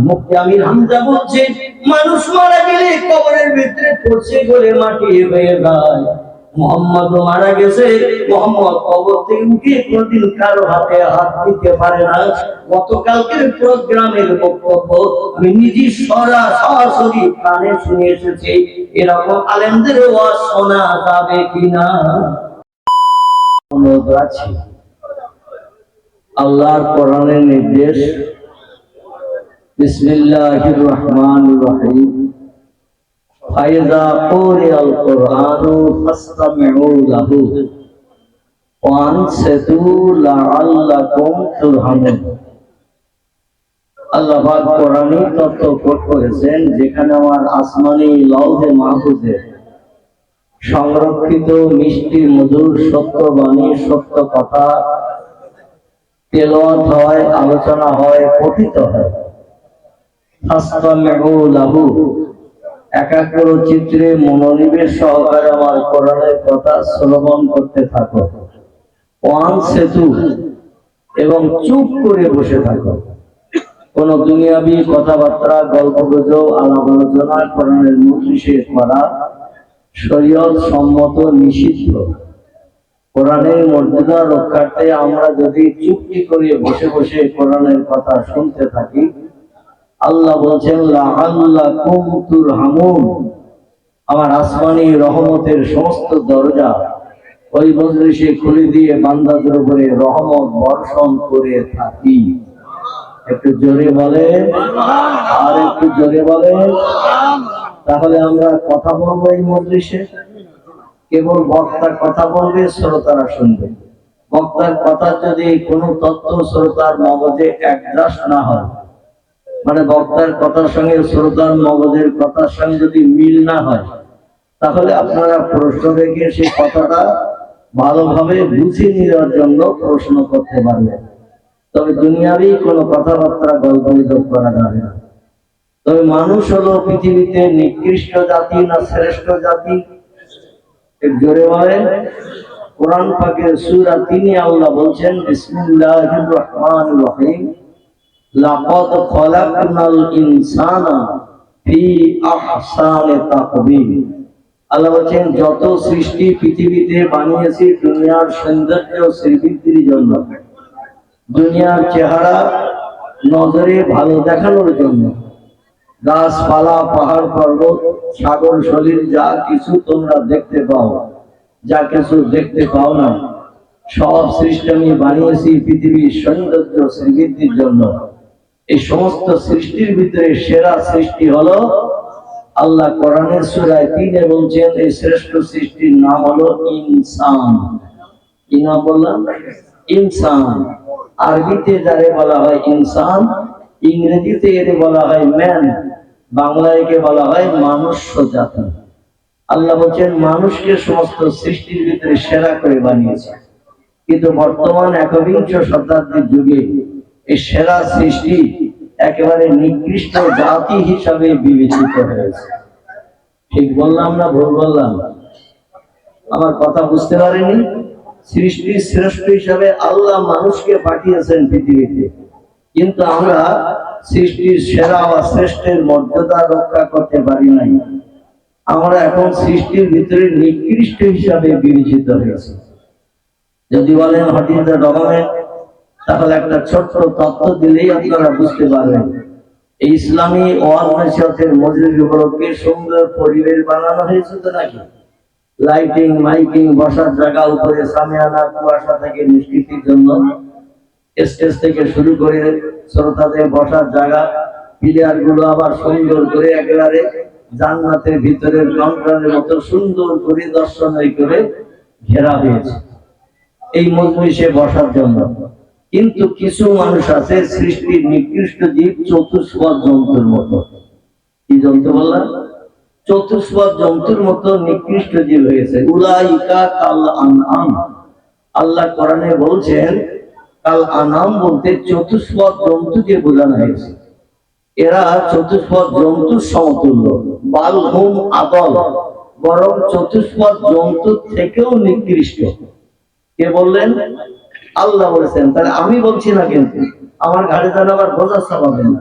মুফতি আমির হামজা বলছে, মানুষ মারা গেলে কবরের ভিতরে পড়ছে বলে মাটি হয়ে যায়। মোহাম্মদ মারা গেছে, মোহাম্মদ কবর থেকে উঠে কোনদিন কারো হাতে হাত দিতে পারে না। গতকালকের প্রোগ্রামের বক্তব্য আমি নিজে সরাসরি কানে শুনে এসেছি। এরকম আলেমদের ওয়াজ শোনা যাবে কিনা অনুরোধ রাখছি। আল্লাহর কোরআনের নির্দেশ, বিসমিল্লাহির রহমানির রহিম, ফাইযা কুরিআল কুরআনু ফাসতামিউ লাহু ওয়া আনসিতু লাআল্লাকুম তুরহামুন। আল্লাহ পাক কোরআনে তত্ত্ব কোট করেছেন, যেখানে আমার আসমানি লওহে মাহফুজে সংরক্ষিত মিষ্টি মধুর সত্য বাণী, সত্য কথা তেলাওয়াত হয়, আলোচনা হয়, পঠিত হয়। ফাসতামিউ লাহু, একাগ্র চিত্রে মনোনিবেশ সহকারে আমার কোরআনের কথা শ্রবণ করতে থাকো। ওয়ান সেতু, এবং চুপ করে বসে থাকো। কোন দুনিয়াবি কথাবার্তা, গল্পগুজব, আলাপ আলোচনা কোরআনের মজলিসে করা শরীয়ত সম্মত, নিষিদ্ধ। কোরআনের মর্যাদা রক্ষার্থে আমরা যদি চুপটি করে বসে বসে কোরআনের কথা শুনতে থাকি, আল্লাহ বলছেন লাআল্লাকুম তুরহামুন, আমার আসমানি রহমতের সমস্ত দরজা ওই মজলিসে খুলে দিয়ে বান্দাদের উপরে রহমত বর্ষণ করে থাকি। একটু জোরে বলে, আর একটু জোরে বলে। তাহলে আমরা কথা বলবো এই মজলিসে, কেবল বক্তার কথা বলবে, শ্রোতারা শুনবে। বক্তার কথা যদি কোনো তত্ত্ব শ্রোতার মগজে অ্যাডজাস্ট না হয়, মানে বক্তার কথার সঙ্গে শ্রোতার মগজের কথার সঙ্গে যদি মিল না হয়, তাহলে আপনারা প্রশ্ন রেখে সেই কথাটা ভালোভাবে বুঝে নেওয়ার জন্য প্রশ্ন করতে পারবেন। তবে দুনিয়ারই কোনো কথাবার্তা গল্পগুজব করা যাবে না। তবে মানুষ হলো পৃথিবীতে নিকৃষ্ট জাতি না শ্রেষ্ঠ জাতি? জোরে বলেন। কোরআন পাকের সূরা ৩ আল্লাহ বলছেন, বিসমিল্লাহির রহমানির রহিম, লাকাদ খলাকনাল ইনসানা ফি আহসানি তাকবীম। আল্লাহ বলছেন, যত সৃষ্টি পৃথিবীতে বানিয়েছি দুনিয়ার সৌন্দর্য শ্রীবৃদ্ধির জন্য, দুনিয়ার চেহারা নজরে ভালো দেখানোর জন্য। গাছপালা, পাহাড় পর্বত, সাগর সলিল, যা কিছু তোমরা দেখতে পাও, যা কিছু দেখতে পাও না, সব সৃষ্টি আমি বানিয়েছি পৃথিবীর সৌন্দর্য শ্রীবৃদ্ধির জন্য। এই সমস্ত সৃষ্টির ভিতরে সেরা সৃষ্টি হলো আল্লাহ কোরআনের সূরা ৩ বলছেন, এই শ্রেষ্ঠ সৃষ্টির নাম হলো ইনসান। কি নাম বললাম? ইনসান। আরবিতে যারে বলা হয় ইনসান, ইংরেজিতে এর বলা হয় ম্যান, বাংলায় একে বলা হয় মনুষ্য জাতি। আল্লাহ বলছেন, মানুষকে সমস্ত সৃষ্টির ভিতরে সেরা করে বানিয়েছে। কিন্তু বর্তমান একবিংশ শতাব্দীর যুগে এই সেরা সৃষ্টি একেবারে নিকৃষ্ট জাতি হিসাবে বিবেচিত হয়েছে। ঠিক বললাম না ভুল বললাম? আমার কথা বুঝতে পারেনি? সৃষ্টির শ্রেষ্ঠ হিসাবে আল্লাহ মানুষকে পাঠিয়েছেন পৃথিবীতে, কিন্তু আমরা সৃষ্টির সেরা বা শ্রেষ্ঠের মর্যাদা রক্ষা করতে পারি নাই। আমরা এখন সৃষ্টির ভিতরে নিকৃষ্ট হিসাবে বিবেচিত হয়েছে। যদি বলেন হোয়াট ইজ দ্য গভর্নমেন্ট, তাহলে একটা ছোট্ট তথ্য দিলেই আপনারা বুঝতে পারবেন। এই ইসলামী ওয়াজ নসিহতের মজলিস উপলক্ষে সুন্দর পরিবেশ বানানো হয়েছে তো নাকি? লাইটিং, মাইকিং, বসার জায়গা, উপরে সামিয়ানা, কুয়াশা থেকে নিষ্কৃতির জন্য স্টেজ থেকে শুরু করে শ্রোতাদের বসার জায়গা, প্লেয়ার গুলো আবার সুন্দর করে একেবারে জান্নাতের ভিতরের কাউন্টারের মতো সুন্দর করে দর্শনাই করে ঘেরা হয়েছে এই মজলিসে বসার জন্য। কিন্তু কিছু মানুষ আছে সৃষ্টির নিকৃষ্ট জীব, চতুষ্পদ জন্তুর মতো। কি জন্তু বললাম? চতুষ্পদ জন্তুর মতো নিকৃষ্ট জীব হয়েছে। উলাইকা কাল আনআম। আল্লাহ কোরআনে বলছেন, কাল আনাম বলতে চতুষ্পদ জন্তুকে বোঝানো হয়েছে। এরা চতুষ্পদ জন্তুর সমতুল্য। বাল হুম আদল, বরং চতুষ্পদ জন্তুর থেকেও নিকৃষ্ট। কে বললেন? আল্লাহ বলেছেন। তাহলে আমি বলছি না, কিন্তু আমার ঘাড়ে যেন আবার বোঝা চাপাবেন না।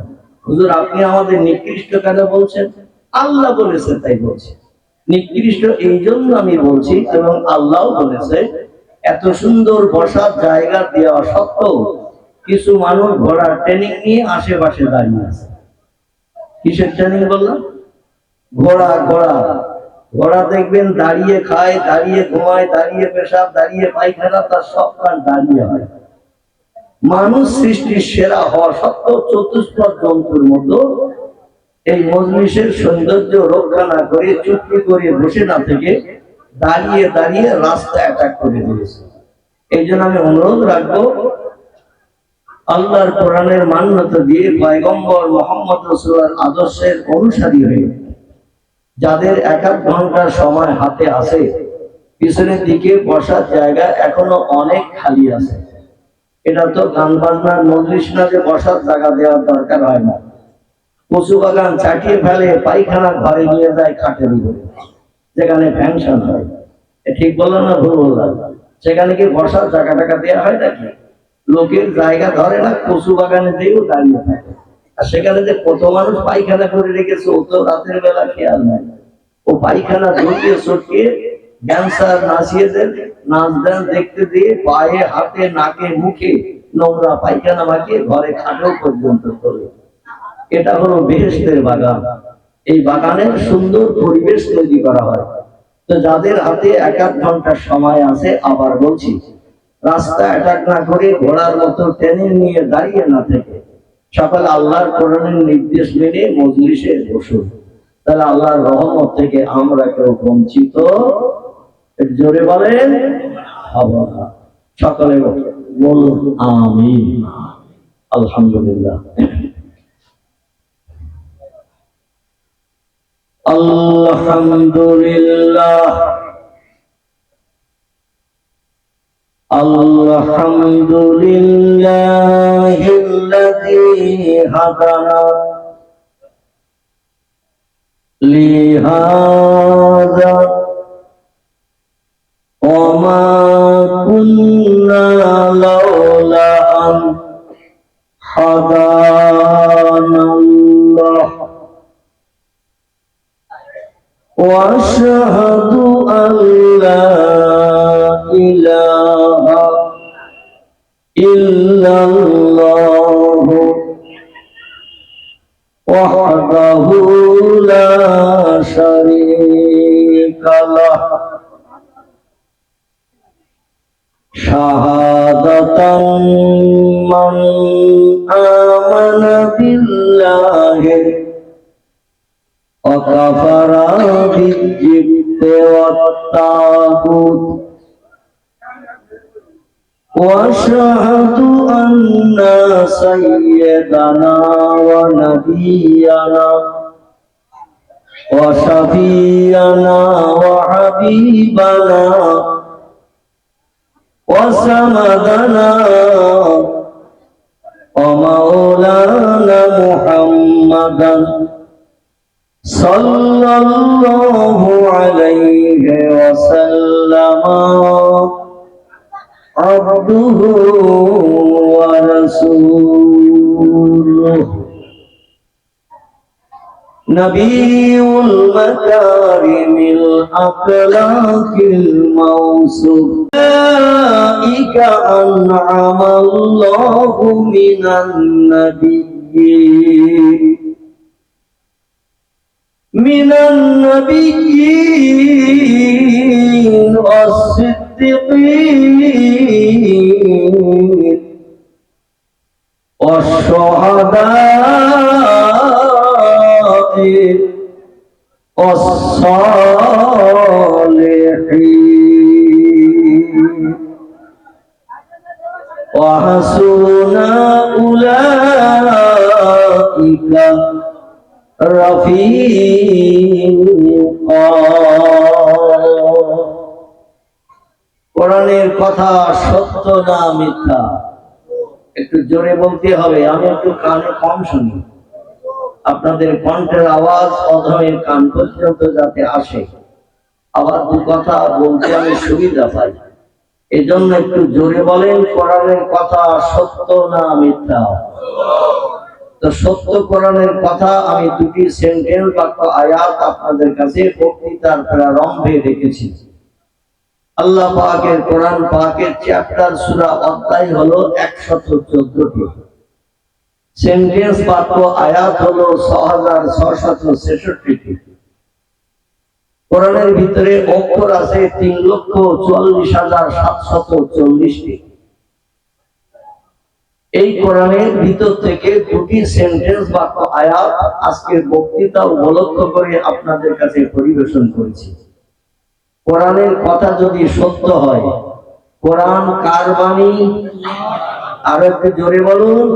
হুজুর আপনি আমাদের নিকৃষ্ট কেন বলছেন? আল্লাহ বলেছে তাই বলছি। নিকৃষ্ট এই জন্য আমি বলছি, এবং আল্লাহ বলেছে এত সুন্দর বসার জায়গা দেওয়া সত্ত্বেও কিছু মানুষ ঘোড়ার ট্রেনিং নিয়ে আশেপাশে দাঁড়িয়ে আছে। কিসের ট্রেনিং বললাম? ঘোড়া ঘোড়া ঘোড়া দেখবেন দাঁড়িয়ে খায়, দাঁড়িয়ে ঘুমায়, দাঁড়িয়ে পেশাব, দাঁড়িয়ে পায়খানা, তার সব কাজ দাঁড়িয়ে হয়। মানুষ সৃষ্টির সেরা হওয়া সত্ত্বেও চতুষ্পদ জন্তুর মতো এই মজলিসের সৌন্দর্য রক্ষা না করে চুপটি করে বসে না থেকে দাঁড়িয়ে দাঁড়িয়ে রাস্তা অ্যাটাক করে দিয়েছে। এই জন্য আমি অনুরোধ রাখবো, আল্লাহর কোরআনের মান্যতা দিয়ে পয়গম্বর মুহাম্মদ রাসূলের আদর্শের অনুসারী হয়ে যাদের এক এক ঘন্টার সময় হাতে আছে, পিছনের দিকে বসার জায়গা এখনো অনেক খালি আছে। এটা তো গান বাজনার মজলিস না যে বসার জায়গা দেওয়ার দরকার হয় না। কচু বাগান চাটিয়ে ফেলে, পায়খানা ঘরে নিয়ে যায় খাটের উপরে, যেখানে ফ্যাংশন হয়। ঠিক বললাম না ভুল বললাম? সেখানে কি বসার জায়গা টাকা দেওয়া হয় নাকি? লোকের জায়গা ধরে না, কচু বাগানে দিয়েও দাঁড়িয়ে থাকে। আর সেখানে যে কত মানুষ পায়খানা করে রেখেছে ও তো রাতের বেলা খেয়াল নাই। ও পায়খানা ঢুকিয়ে চটকিয়ে ড্যান্সার নাচিয়েদের নাচ গান দেখতে দিয়ে পায়ে হাতে নাকে মুখে নোংরা পায়খানা মাখিয়ে ঘরে খাটেও পর্যন্ত করে। এটা হলো বেহেশতের বাগান। এই বাগানের সুন্দর পরিবেশ তৈরি করা হয়। তো যাদের হাতে এক এক ঘন্টার সময় আছে, আবার বলছি, রাস্তা অ্যাটাক না করে ঘোড়ার মতো ট্রেনিং নিয়ে দাঁড়িয়ে না থেকে সকালে আল্লাহর কোরআনের নির্দেশ মেনে মজলিসে বসুন। তাহলে আল্লাহর রহমত থেকে আমরা কেউ বঞ্চিত, জোরে বলেন, হব না। সকলে বলুন আমিন। আলহামদুলিল্লাহ। আলহামদুলিল্লাহ আলহামদুলিল্লাহিল্লাযী হাদানা লিহাযা ওয়া মা কুন্না লাউলা আন হাদানাল্লাহ ওয়া আশহাদু আল্লা ইলাহা ইল্লাল্লাহু ওয়াহদাহু লা শারীকা লাহ শাহাদাতান মান আমানা বিল্লাহি ওয়া কাফারা বিল-জিবতি ওয়াত-তাগুত واشهد ان سيدنا ونبينا وشفيعنا وحبيبنا وسندنا ومولانا محمدا صلى الله عليه وسلم عبده ورسوله نبي المكارم الأخلاق الموصوف أولئك أنعم الله من النبيين والصديقين والشهداء والصالحين وحسن أولئك رفيقا। কোরআনের কথা সত্য না মিথ্যা? একটু জোরে বলতে হবে, আমি একটু কানে কম শুনি। আপনাদের কণ্ঠের আওয়াজ অধমের কান পর্যন্ত যাতে আসে, আবার দু কথা বলতে আমি সুবিধা পাই। এই জন্য একটু জোরে বলেন, কোরআনের কথা সত্য না মিথ্যা? তো সত্য কোরআনের কথা আমি দুটি সেন্টেন্স বাক্য আয়াত আপনাদের কাছে বক্তৃতার প্রারম্ভে রেখেছি। আল্লাহ পাকের কোরআন পাকের চ্যাপ্টার সূরা অধ্যায় হলো 114টি, সেন্টেন্স বাক্য আয়াত হলো 6666টি। কোরআনের ভিতরে অক্ষর আছে 3,44,740টি। এই কোরআনের ভিতর থেকে দুটি সেন্টেন্স বাক্য আয়াত আজকের বক্তৃতা উপলক্ষ করে আপনাদের কাছে পরিবেশন করেছি। কোরআনের কথা যদি সত্য হয়, কোরআন কার বাণী? আর একটু জোরে বলুন।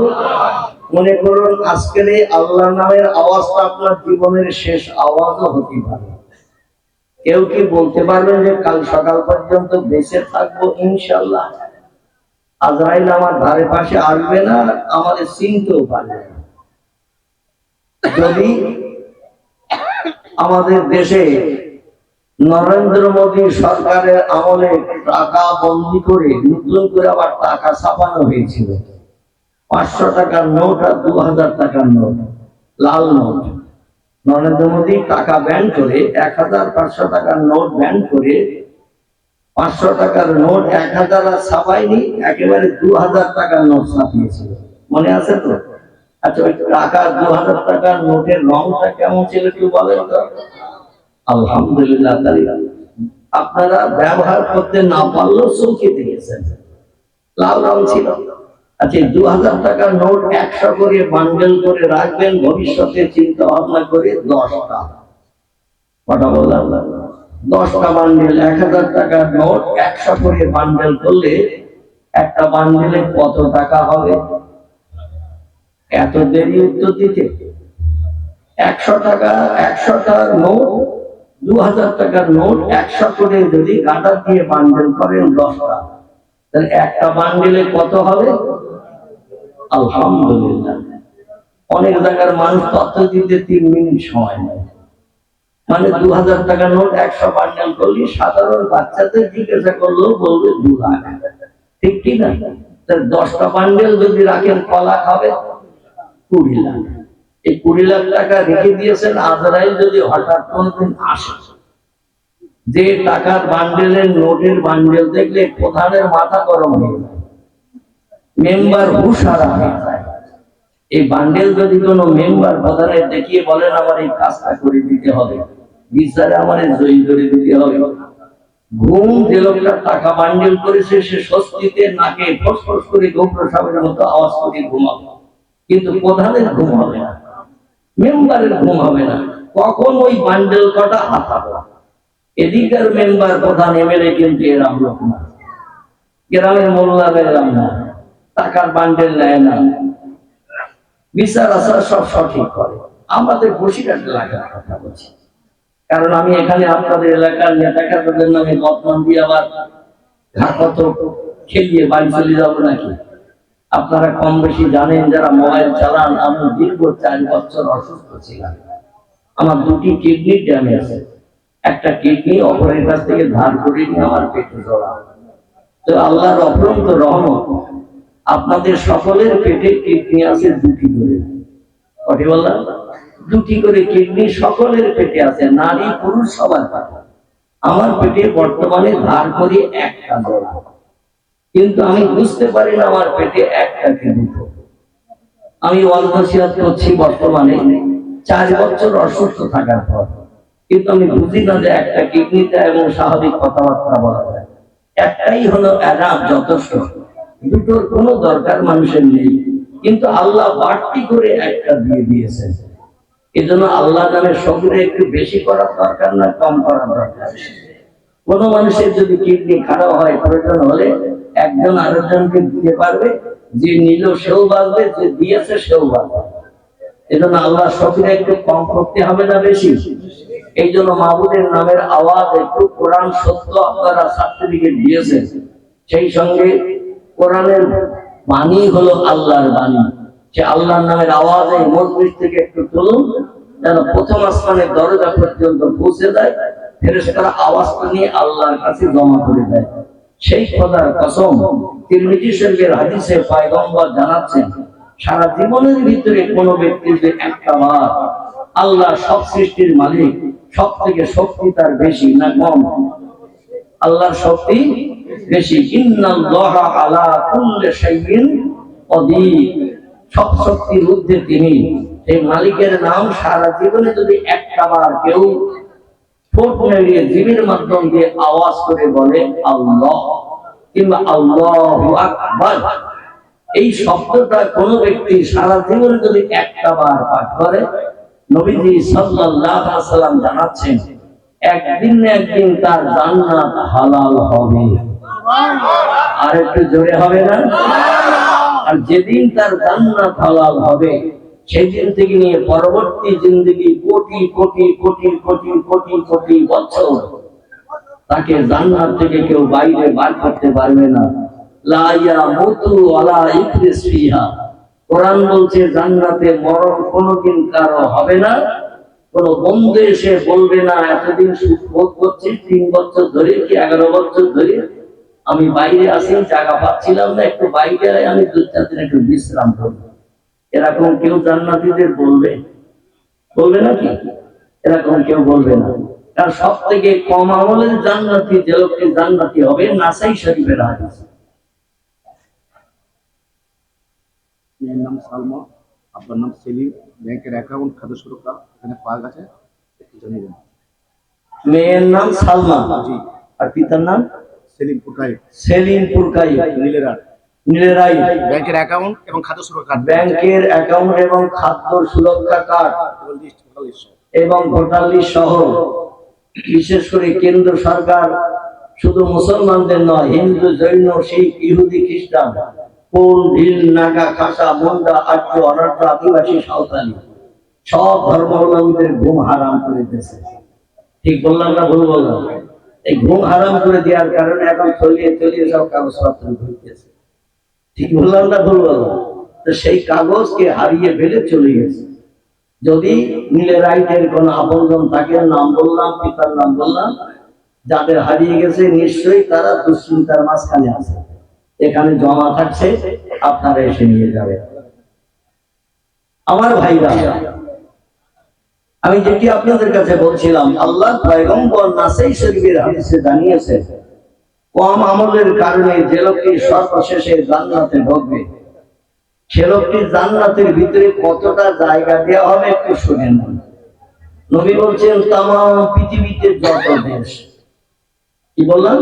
মনে করুন আজকের এই আল্লাহর নামের আওয়াজটা আপনার জীবনের শেষ আওয়াজও হতে পারে। কেউ কি বলতে পারবেন যে কাল সকাল পর্যন্ত বেঁচে থাকবো ইনশাআল্লাহ? আজরাইল আমার ধারে পাশে আসবে না, আমাদের চিনতেও পারবে না। যদি আমাদের দেশে নরেন্দ্র মোদী সরকারের আমলে টাকা বন্দি করে নতুন করে আবার টাকা ছাপানো হয়েছিল, 500 টাকার নোট আর 2000 টাকার নোট, লাল নোট। নরেন্দ্র মোদী টাকা ব্যান করে 1500 টাকার নোট ব্যান করে 500 টাকার নোট 1000 আর ছাপায়নি, একেবারে 2000 টাকার নোট ছাপিয়েছিল। মনে আছে তো? আচ্ছা, ওই টাকা 2000 টাকার নোটের রংটা কেমন ছিল একটু বলেন তো? আলহামদুলিল্লাহ, আপনারা ব্যবহার করতে না পারলেও চৌকি দিয়েছেন, লাল রং ছিল। আচ্ছা, 2000 টাকার নোট 100 করে বান্ডেল করে রাখবেন, ভবিষ্যতে চিন্তা ভাবনা করে 10টা, কথা বললাম, 10টা বান্ডেল 1000 টাকার নোট 100 করে বান্ডেল করলে একটা বান্ডেলে কত টাকা হবে? এত দেরি উত্তর দিতে? 100 টাকা, 100টার নোট, 2000 টাকার নোট 100 করে যদি গাঁটা দিয়ে বান্ডেল করেন 10টা, তাহলে একটা বান্ডেলে কত হবে? আলহামদুলিল্লাহ, অনেক জায়গার মানুষ তথ্য দিতে 3 মিনিট সময় নেয়। মানে 2000 টাকার নোট 100 বান্ডেল করলে সাধারণ বাচ্চাদের জিজ্ঞাসা করলেও বলবে 2 লাখ, ঠিক কি না? 10টা বান্ডেল যদি রাখেন ক লাখ হবে? 20 লাখ। এই 20 লাখ টাকা রেখে দিয়েছেন, আজরাইল যদি হঠাৎ কোনদিন আসে, যে টাকার বান্ডেলের নোটের বান্ডেল দেখলে প্রধানের মাথা গরম হয়ে যায়, মেম্বার হুশারা হয়ে যায়। এই বান্ডেল যদি কোনো মেম্বার প্রধানের দেখিয়ে বলেন আমার এই কাজটা করে দিতে হবে, বিচারে আমার জয়ী করে দিতে হবে, ঘুম যে লোকটা টাকা বান্ডেল করেছে সে স্বস্তিতে নাকে ফসফস করে গোপ্র সাপের মতো আওয়াজ করে ঘুমাবে, কিন্তু প্রধানের ঘুম হবে না, মেম্বারের ঘুম হবে না। কখন ওই বান্ডেল কটা হাতাবো? এদিকের মেম্বার প্রধান এমএলএ কিন্তু এরাম লোক না, গ্রামের মোল্লারা এরাম না, টাকার বান্ডেল নেয় না, বিচার আচার সব সঠিক করে। আমাদের বসিরহাট এলাকার কথা বলছি, কারণ আমি এখানে আপনাদের এলাকার নেতাকারদের নামে বদনাম দিয়ে আবার কত খেলিয়ে বাড়ি চলে যাবো নাকি? আপনারা কম বেশি জানেন, যারা মোবাইল চালান, আমি দীর্ঘ 4 বছর অসুস্থ ছিলাম। আমার 2টি কিডনি ড্যামেজ, একটা কিডনি অপরের কাছ থেকে ধার করে নিয়ে আমার পেটে জড়া। তো আল্লাহর অপরন্ত রহমত, আপনাদের সকলের পেটে কিডনি আছে 2টি করে। কটি বললাম? 2টি করে কিডনি সকলের পেটে আছে, নারী পুরুষ সবার পাবে। আমার পেটে বর্তমানে ধার করে একটা জোড়া, কিন্তু আমি বুঝতে পারি না আমার পেটে একটা কি দুটো। আমি ওয়ালনসিয়াত করছি বর্তমানে 4 বছর অসুস্থ থাকার পর, কিন্তু আমি বুঝি না যে একটা কিডনিতে এবং স্বাভাবিক কথাবার্তা বলা যায়। একটাই হলো অ্যারাম, যথেষ্ট, দুটোর কোনো দরকার মানুষের নেই, কিন্তু আল্লাহ বাড়তি করে একটা দিয়ে দিয়েছেন। এজন্য আল্লাহ নামের শকরে একটু বেশি করার দরকার না, কম করার দরকার। কোন মানুষের যদি কিডনি খারাপ হয়, প্রয়োজন হলে একজন আরেকজনকে দিতে পারবে, যে নিল সেও বাঁচবে, যে দিয়েছে সেও বাঁচবে। এজন্য আল্লাহ শকরে একটু কম করতে হবে না বেশি? এই জন্য মাহবুদের নামের আওয়াজ একটু কোরআন সত্য আপনারা সার্টিফিকেট দিয়েছেন, সেই সঙ্গে কোরআনের বাণী হলো আল্লাহর বাণী। যে আল্লাহর নামের আওয়াজ এই মজলিস থেকে একটু তুলুন, যেন প্রথম আসমানের দরজা পর্যন্ত পৌঁছে যায়, ফেরেশতারা আওয়াজটা নিয়ে আল্লাহর কাছে জমা করে দেয়। সেই খোদার কসম, তিরমিজি শরীফের হাদিসে পয়গম্বর জানাচ্ছেন, সারা জীবনের ভিতরে কোনো ব্যক্তি যে একটা বার আল্লাহ সব সৃষ্টির মালিক, সব থেকে শক্তি তার বেশি না কম? আল্লাহর শক্তি বেশি। ইন্নাল্লাহা আলা কুল্লি শাইইন কাদির, সব শক্তির ঊর্ধ্বে তিনি। এই মালিকের নাম সারা জীবনে যদি একটা বার কেউ ঠোঁট নেড়িয়ে জীবের মাধ্যম দিয়ে আওয়াজ করে বলে আল্লাহ কিংবা আল্লাহু আকবার, এই শব্দটা কোন ব্যক্তি সারা জীবনে যদি একটা বার পাঠ করে, নবীজি সাল্লাল্লাহু আলাইহি ওয়াসাল্লাম জানাচ্ছেন একদিন না একদিন তার জান্নাত হালাল হবে। আর একটু জোরে হবে না? আর যেদিন তার জান্নাত হালাল হবে সেই দিন থেকে নিয়ে পরবর্তী জিন্দেগি কোটি কোটি কোটি কোটি কোটি কোটি বছর তাকে জান্নাত থেকে কেউ বাইরে বার করতে পারবে না। লা ইয়ামুতু ওয়ালা ইফরিস ফিহা, কোরআন বলছে জান্নাতে মরণ কোনোদিন কারো হবে না। কোন বন্ধু এসে বলবে না এতদিন সুখ ভোগ করছি 3 বছর ধরে কি 11 বছর ধরে আমি বাইরে আসি, জায়গা পাচ্ছিলাম না, একটু বাইরে আমি 2-4 দিন একটু বিশ্রাম করব। এরকম কেউ জান্নাতীদের বলবে? বলবে নাকি? এরকম কেউ বলবে না। কারণ সব থেকে কম আমলের জান্নাতি যে লোকটি জান্নাতি হবে, নাসাই শরীফের হাদিস। মেয়ের নাম সালমা, আপনার নাম সেলিম, ব্যাংকের অ্যাকাউন্ট খাদ্য সুরক্ষা এখানে পাওয়া গেছে, একটু জানিয়ে দেন। মেয়ের নাম সালমা, জি। আর পিতার নাম সেলিম পুরকাই, সেলিম পুরকাই, নীলেরার। নীলেরাই। ব্যাংকের অ্যাকাউন্ট এবং খাদ্য সুরক্ষা কার্ড, ব্যাংকের অ্যাকাউন্ট এবং খাদ্য সুরক্ষা কার্ড এবং ভোটার লিস্ট সহ বিশেষ করে কেন্দ্র সরকার শুধু মুসলমানদের নয়, হিন্দু, জৈন, শিখ, ইহুদি, খ্রিস্টান, কোল, ভিল, নাগা, খাসা, মুন্ডা, আর্য, অনার্য, আদিবাসী, সাঁওতালি সব ধর্মাবলম্বীদের ঘুম হারাম করে দিয়েছে। ঠিক বললাম না ভুল বললাম? এই ঘুম হারাম করে দেওয়ার কারণে এখন চলিয়ে চলিয়ে সব কাগজপত্র ঘুরতেছে। ঠিক বললাম না ভুল বললাম? তো সেই কাগজকে হারিয়ে ফেলে চলে গেছে। যদি নীলেরাইটের কোন আপনজন তাকে নাম বললাম, পিতার নাম বললাম, যাদের হারিয়ে গেছে নিশ্চয়ই তারা দুশ্চিন্তার মাঝখানে আছে, এখানে জমা থাকছে, আপনারা এসে নিয়ে যাবেন। আমার ভাইরা, আমি যেটি আপনাদের কাছে বলছিলাম, আল্লাহ পয়গম্বর নাসাই শরীফের হাদিসে জানিয়েছেন কম আমলের কারণে যে লোকটি সর্বশেষে জান্নাতে ঢুকবে, সে লোকটি জান্নাতের ভিতরে কতটা জায়গা দেওয়া হবে একটু শুনে নেন। নবী বলছেন তামাম পৃথিবীতে যত দেশ, কি বললাম?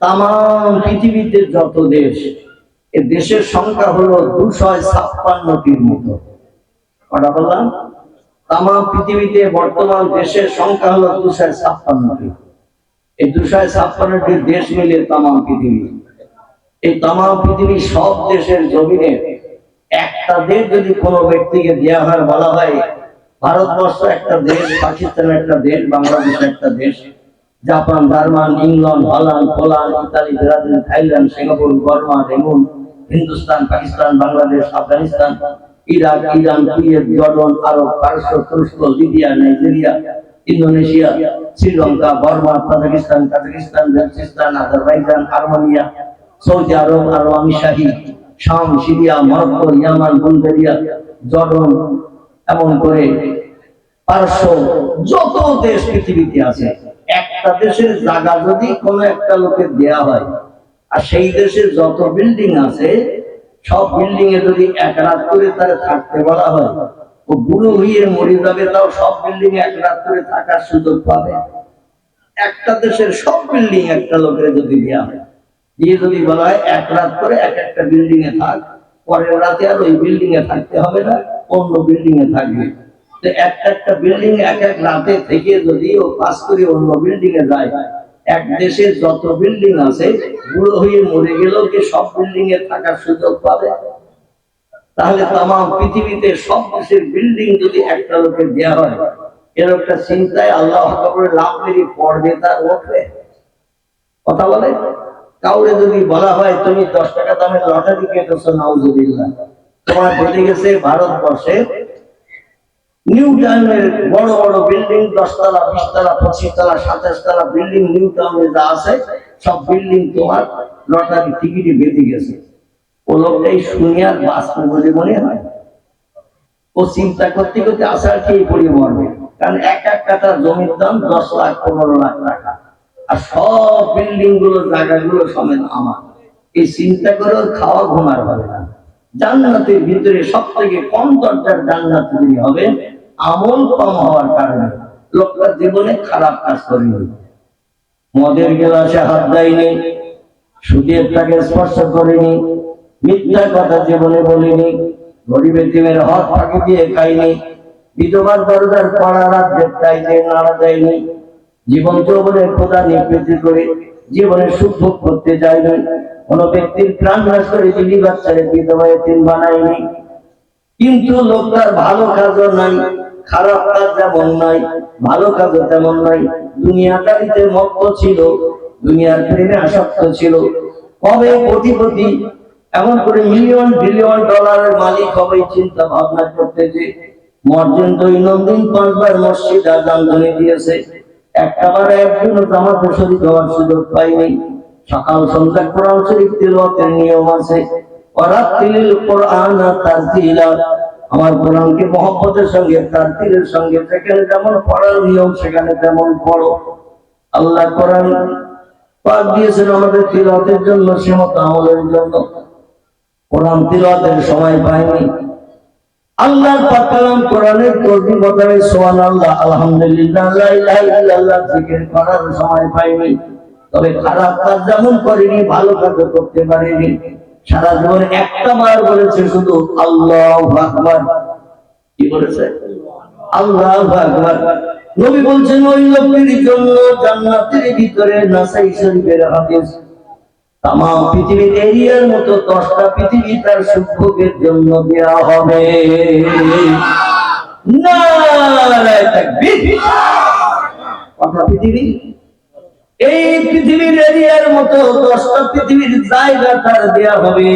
তামাম পৃথিবীতে যত দেশ, এ দেশের সংখ্যা হলো 256টির মতো। কটা বললাম? তামাম পৃথিবীতে বর্তমান দেশের সংখ্যা হলো 256টি। এই 256টি দেশ মিলে তামাম পৃথিবী। এই তামাম পৃথিবীর সব দেশের জমিনে একটা দেশ যদি কোনো ব্যক্তিকে দেওয়া হয়, বলা হয় ভারতবর্ষ একটা দেশ, পাকিস্তান একটা দেশ, বাংলাদেশ একটা দেশ, Japan, German, England, Holland, Poland, Italy, Brazil, Thailand, Singapore, Burma, রেমুন, Hindustan, Pakistan, Bangladesh, Afghanistan, Iraq, Iran, Kuwait, Jordan, Arab, পারস্য, তুরস্ক, Libya, Nigeria, Indonesia, Sri Lanka, Burma, Tajikistan, Kazakhstan, Balochistan, Azerbaijan, Armenia, Saudi Arab, Arab আমিরশাহী, শাম, Syria, Morocco, Yemen, Bulgaria, Jordan, এমন করে পারস্য, যত দেশ পৃথিবীতে আছে, একটা দেশের জায়গা যদি কোনো একটা লোকের দেয়া হয়, আর সেই দেশের যত বিল্ডিং আছে সব বিল্ডিং এ যদি এক রাত করে তারা থাকতে বলা হয়, ও বুড়ো হয়ে মরে যাবে, তাও সব বিল্ডিং এ এক রাত করে থাকার সুযোগ পাবে। একটা দেশের সব বিল্ডিং একটা লোকের যদি দেওয়া হয়, দিয়ে যদি বলা হয় এক রাত করে এক একটা বিল্ডিং এ থাক, পরের রাতে আর ওই বিল্ডিং এ থাকতে হবে না, অন্য বিল্ডিং এ থাকবে। তো একটা বিল্ডিং এক এক রাতে থেকে যদি ও পাস করে অন্য বিল্ডিং এ যায়, এক দেশের যত বিল্ডিং আছে বুড়ো হয়ে মরে গেলেও কি সব বিল্ডিং এ থাকার সুযোগ পাবে? তাহলে তামাম পৃথিবীতে সব দেশের বিল্ডিং যদি একটা লোকে দেওয়া হয়, এর একটা চিন্তায় আল্লাহ করে লাভ মেরে পড়বে, তার উঠবে। কথা বলে কাউরে যদি বলা হয় তুমি 10 টাকা দামের লটারি কেটেছো, নাউজুবিল্লাহ, তোমার বেঁধে গেছে ভারতবর্ষে নিউ টাউনের বড় বড় বিল্ডিং, 10 তলা, 20 তলা, 25 তলা, 27 তলা বিল্ডিং নিউ টাউনে যা আছে সব বিল্ডিং তোমার লটারি টিকিটে বেঁধে গেছে। ও লোকটাই শুনিয়ার বাস্তব বলে মনে হয়। ও চিন্তা করতে করতে আসার খেয়ে পড়ে মরবে, কারণ এক এক কাঠা জমির দাম 10 লাখ 15 লাখ টাকা, আর সব বিল্ডিং গুলো জায়গাগুলো সমেত আমার। এই চিন্তা করে ওর খাওয়া ঘুমার হবে না। জান্নাতের ভিতরে সব থেকে কম দরজার জান্নাত তৈরি হবে আমল কম হওয়ার কারণে। লোকটা জীবনে খারাপ কাজ করেনি, মদের গ্লাসে হাত দেয়নি, সুদের টাকে স্পর্শ করেনি, মিথ্যা কথা জীবনে বলিনি, গরিব এতিমের হক ফাঁকি দিয়ে খাইনি, বিধবার দরজার পাড়া রাত চাইতে নাড়া দেয়নি, জীবন যৌবনে খোদা নিবৃত্তি করে জীবনে সুখ ভোগ করতে চাইনি, কোন ব্যক্তির প্রাণ নাশ করে দিলি বাচ্চারে বিধবা এতিম বানায়নি। কিন্তু লোকটার ভালো কাজও নাই, খারাপ কাজ যেমন নাই, ভালো কাজও তেমন নাই। দুনিয়াদারিতে মত্ত ছিল, দুনিয়ার প্রেমে আসক্ত ছিল। কবে কোটিপতি, এমন করে মিলিয়ন বিলিয়ন ডলারের মালিক হবে চিন্তা ভাবনা করতেছে। মসজিদ দৈনন্দিন 5 বার মসজিদ আযান ধ্বনি দিয়েছে, একটাবার একদিনও জামাতে শরীক হওয়ার সুযোগ পাইনি। সকাল সন্ধ্যা কোরআন শরীফ তিলাওয়াতের নিয়ম আছে। ওয়ারাতিলিল কোরআন তারতিলা, আমার কোরআনকে মহব্বতের সঙ্গে তারতিলের সঙ্গে যেখানে যেমন পড়ার নিয়ম সেখানে তেমন পড়ো। আল্লাহ কোরআন পাক দিয়েছেন আমাদের তিলাওয়াতের জন্য, সেমত আমলের জন্য। কোরআন তিলাওয়াতের সময় পাইনি। আল্লাহর পাক কালাম কোরআনের তসবিহ বজায় সুবহানাল্লাহ আলহামদুলিল্লাহ লা ইলাহা ইল্লাল্লাহ জিকির করার সময় পাইনি। তবে খারাপ কাজ যেমন করিনি, ভালো কাজও করতে পারিনি। সারা জীবন একটা বার বলেছে শুধু আল্লাহু আকবার। কি বলেছে? আল্লাহু আকবার। নবী বলছেন ওই লোকটির জন্য জান্নাতের ভিতরে নাসাই শরীফের হাদিস, তামাম পৃথিবীর এরিয়ার মতো 10টা পৃথিবী তার সুখভোগের জন্য দেওয়া হবে। নারায়ে তাকবীর। কথা পৃথিবী, এই পৃথিবীর এরিয়ার মতো 10টা পৃথিবীর জায়গা তার দেওয়া হবে।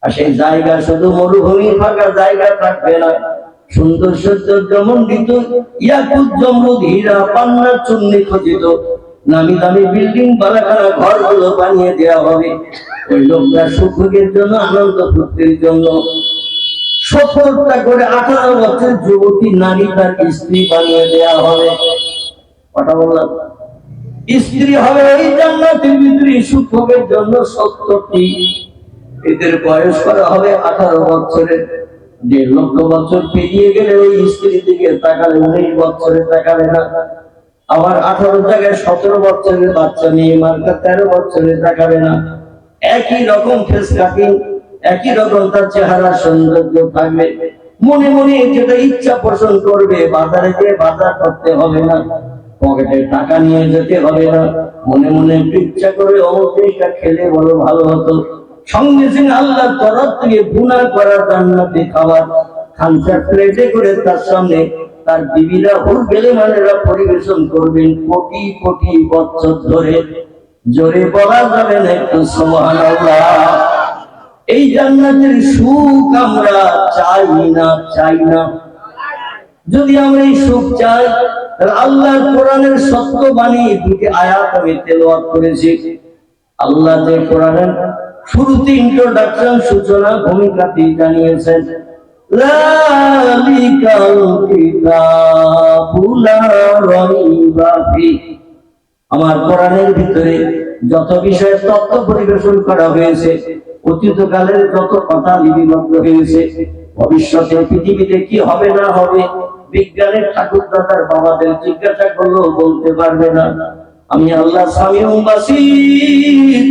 আর সেই জায়গা শুধু মরুভূমি ফাঁকা জায়গা থাকবে না, সুন্দর সৌন্দর্য মণ্ডিত ইয়াকুত জমরুদ হীরা পান্না চুন্নি খচিত নামি দামি বিল্ডিং বালাখানা ঘরগুলো বানিয়ে দেওয়া হবে। ওই লোকটার সুখের জন্য, আনন্দ ফুর্তির জন্য 70টা করে 18 বছর যুবতী নারী তার স্ত্রী বানিয়ে দেওয়া হবে। কথা বললাম, স্ত্রী হবে এই জান্নাতের ভিতরে সুখের জন্য 70টি। এদের বয়স করা হবে 18 বছরের। 1.5 লক্ষ বছর পেরিয়ে গেলে ওই স্ত্রী দিকে তাকালে 19 বছরে তাকাবে না। আবার 18 জায়গায় 17 বছরের বাচ্চা মেয়ে মার্কা 13 বছরে তাকাবে না। একই রকম ফেস কাটিং, একই রকম তার চেহারা সৌন্দর্য থাকবে। মনে মনে যেটা ইচ্ছা পোষণ করবে, বাজারে গিয়ে বাজার করতে হবে না, পকেটে টাকা নিয়ে যেতে হবে না। মনে মনে ইচ্ছা করে অমুকটা খেলে বলো ভালো হতো, সঙ্গে সঙ্গে আল্লাহর তরফ থেকে গুনাহ করার জান্নাতি খাবার খানসা প্লেটে করে তার সামনে তার বিবিরা হুর গেলে মানেরা পরিবেশন করবেন কোটি কোটি বছর ধরে। জোরে বলা যাবে না একটু সুবহানাল্লাহ। এই জান্নাতের সুখ আমরা চাই না, চাই না। যদি আমরা এই সুখ চাই, তাহলে আল্লাহর কোরআনের সত্য বাণী 2টি আয়াত আমি তেলাওয়াত করেছি। আল্লাহ যে কোরআনের শুরুতে ইন্ট্রোডাকশন সূচনা ভূমিকাটি জানিয়েছেন, যালিকাল কিতাবু লা রাইবা ফীহি। আমার কোরআনের ভিতরে যত বিষয়ে তথ্য পরিবেশন করা হয়েছে, অতীতকালের যত কথা লিপিবদ্ধ হয়েছে, ভবিষ্যতে পৃথিবীতে কি হবে না হবে, বিজ্ঞানের ঠাকুর দাদার বাবাদের জিজ্ঞাসা করলেও বলতে পারবে না। আমি আল্লাহ সামিউন বাসীর।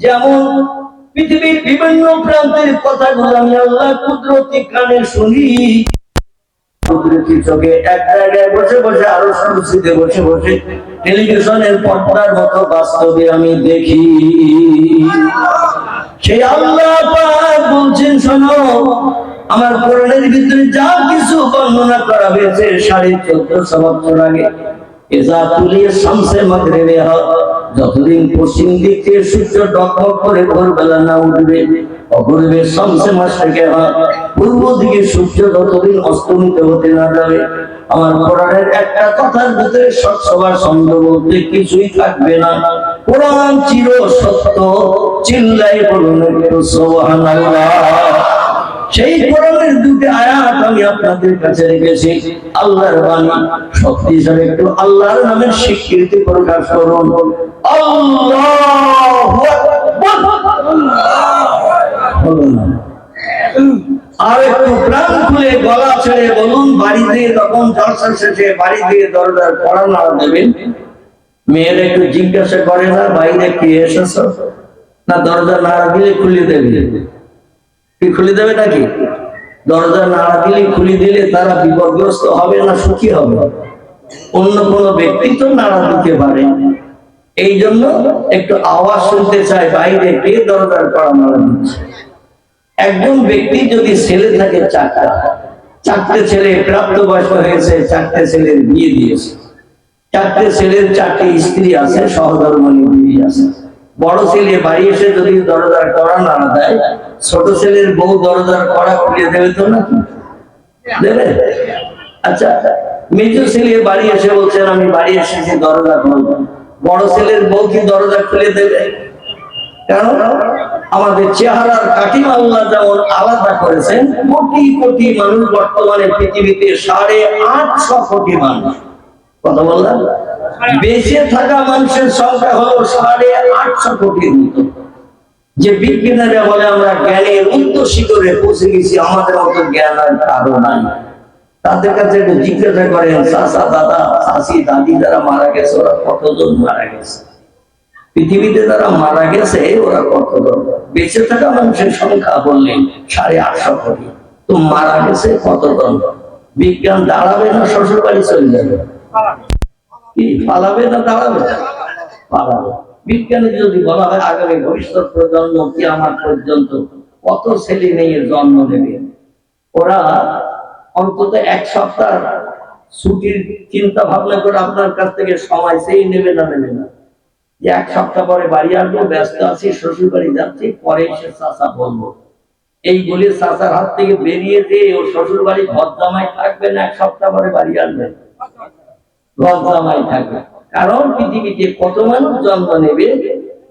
যেমন পৃথিবীর বিভিন্ন প্রান্তের কথাগুলো আমি আল্লাহ কুদরতি কানে শুনি, কুদরতি চোখে এক জায়গায় বসে বসে, আরো কুরসিতে বসে বসে, টেলিভিশনের পর্দার মতো বাস্তবে আমি দেখি। সেই আল্লাহ পাক বলছেন, শোনো, আমার কোরআনের ভিতরে যা কিছু বর্ণনা করা হয়েছে 1450 বছর আগে, ইজা তুলিয়া শামসে মাগরিবিহা, যতদিন পশ্চিম দিক থেকে সূর্য ডকমক করে ভোরবেলা না উঠবে, অপূর্বের শামসে মাশরিকে পূর্ব দিকে সূর্য যতদিন অস্তমিত হতে না যাবে, আমার কোরআনের একটা কথার ভিতরে সবার সন্দেহ বলতে কিছুই থাকবে না। কোরআন চির সত্য, চিল্লাই বলুন একটু সুবহানাল্লাহ। সেই কোরআনের দুটি আয়াত আমি আপনাদের কাছে রেখেছি, আল্লাহর বাণী। শক্তিশালী একটু আল্লাহর নামের স্বীকৃতি প্রকাশ করুন, আল্লাহু আকবার। বলুন না। আর একটু প্রাণ খুলে গলা ছেড়ে বলুন, বাড়িতে তখন জলসা শেষে বাড়ি দিয়ে দরজার কড়া নাড়া দেবেন। মেয়েরা একটু জিজ্ঞাসা করে না বাইরে কে এসেছ, না দরজা নাড়া দিলে খুলে দেবে? কি খুলে দেবে নাকি? দরজা নাড়া দিলে খুলে দিলে তারা বিপদগ্রস্ত হবে না সুখী হবে? অন্য কোনো ব্যক্তি তো নাড়া দিতে পারে। এই জন্য একটু আওয়াজ শুনতে চাই, বাইরে কে দরজার কড়া নাড়া দিচ্ছে। একজন ব্যক্তি যদি ছেলে থাকে চারটে ছেলে প্রাপ্তবয়স্ক হয়েছে, চারটে ছেলের বিয়ে দিয়েছে, চারটে ছেলের চারটে স্ত্রী আছে, সহধর্মিণী বিবি আছে। বড় ছেলে বাড়ি এসে যদি দরজার কড়া নাড়া দেয়, ছোট ছেলের বউ দরজার কড়া খুলে দেবে তো নাকি? দেবে? আচ্ছা, মেজো ছেলে বাড়ি এসে বলছেন আমি বাড়ি এসেছি দরজা খুলবো, বড় ছেলের বউ কি দরজা খুলে দেবে? কারণ আমাদের চেহারার কাঠিন্য আল্লাহ যেমন আলাদা করেছেন, কোটি কোটি মানুষ বর্তমানে পৃথিবীতে 850 কোটি মানুষ। কথা বললাম, বেঁচে থাকা মানুষের সংখ্যা হলো 850 কোটির মতো। যে বিজ্ঞানীরা বলে আমরা জ্ঞানের উচ্চ শিখরে পৌঁছে গেছি, আমাদের মতো জ্ঞান আর কারো নাই। তাদের কাছে একটু জিজ্ঞাসা করেন, চাচা দাদা চাচি দাদি যারা মারা গেছে ওরা কতজন মারা গেছে? পৃথিবীতে যারা মারা গেছে ওরা কতজন? বেঁচে থাকা মানুষের সংখ্যা বললেন 850 কোটি, তো মারা গেছে কতজন? বিজ্ঞান দাঁড়াবে না শ্বশুর বাড়ি চলে যাবে? কি পালাবে না দাঁড়াবে? পালাবে। বিজ্ঞানে যদি বলা হয় আগামী ভবিষ্যৎ প্রজন্ম কিয়ামত পর্যন্ত কত ছেলে মেয়ের জন্ম নেবে, ওরা অন্তত এক সপ্তাহ ছুটির চিন্তা ভাবনা করে আপনার কাছ থেকে সময় সেই নেবে না যে এক সপ্তাহ পরে বাড়ি আসবো, ব্যস্ত আছি, শ্বশুর বাড়ি যাচ্ছি, পরে এসে চাচা বলবো। এই বলে চাচার হাত থেকে বেরিয়ে দিয়ে ওর শ্বশুর বাড়ি ঘর জামাই থাকবেন, এক সপ্তাহ পরে বাড়ি আসবেন, ঘর জামাই থাকবে। কারণ পৃথিবীতে কত মানুষ জন্ম নেবে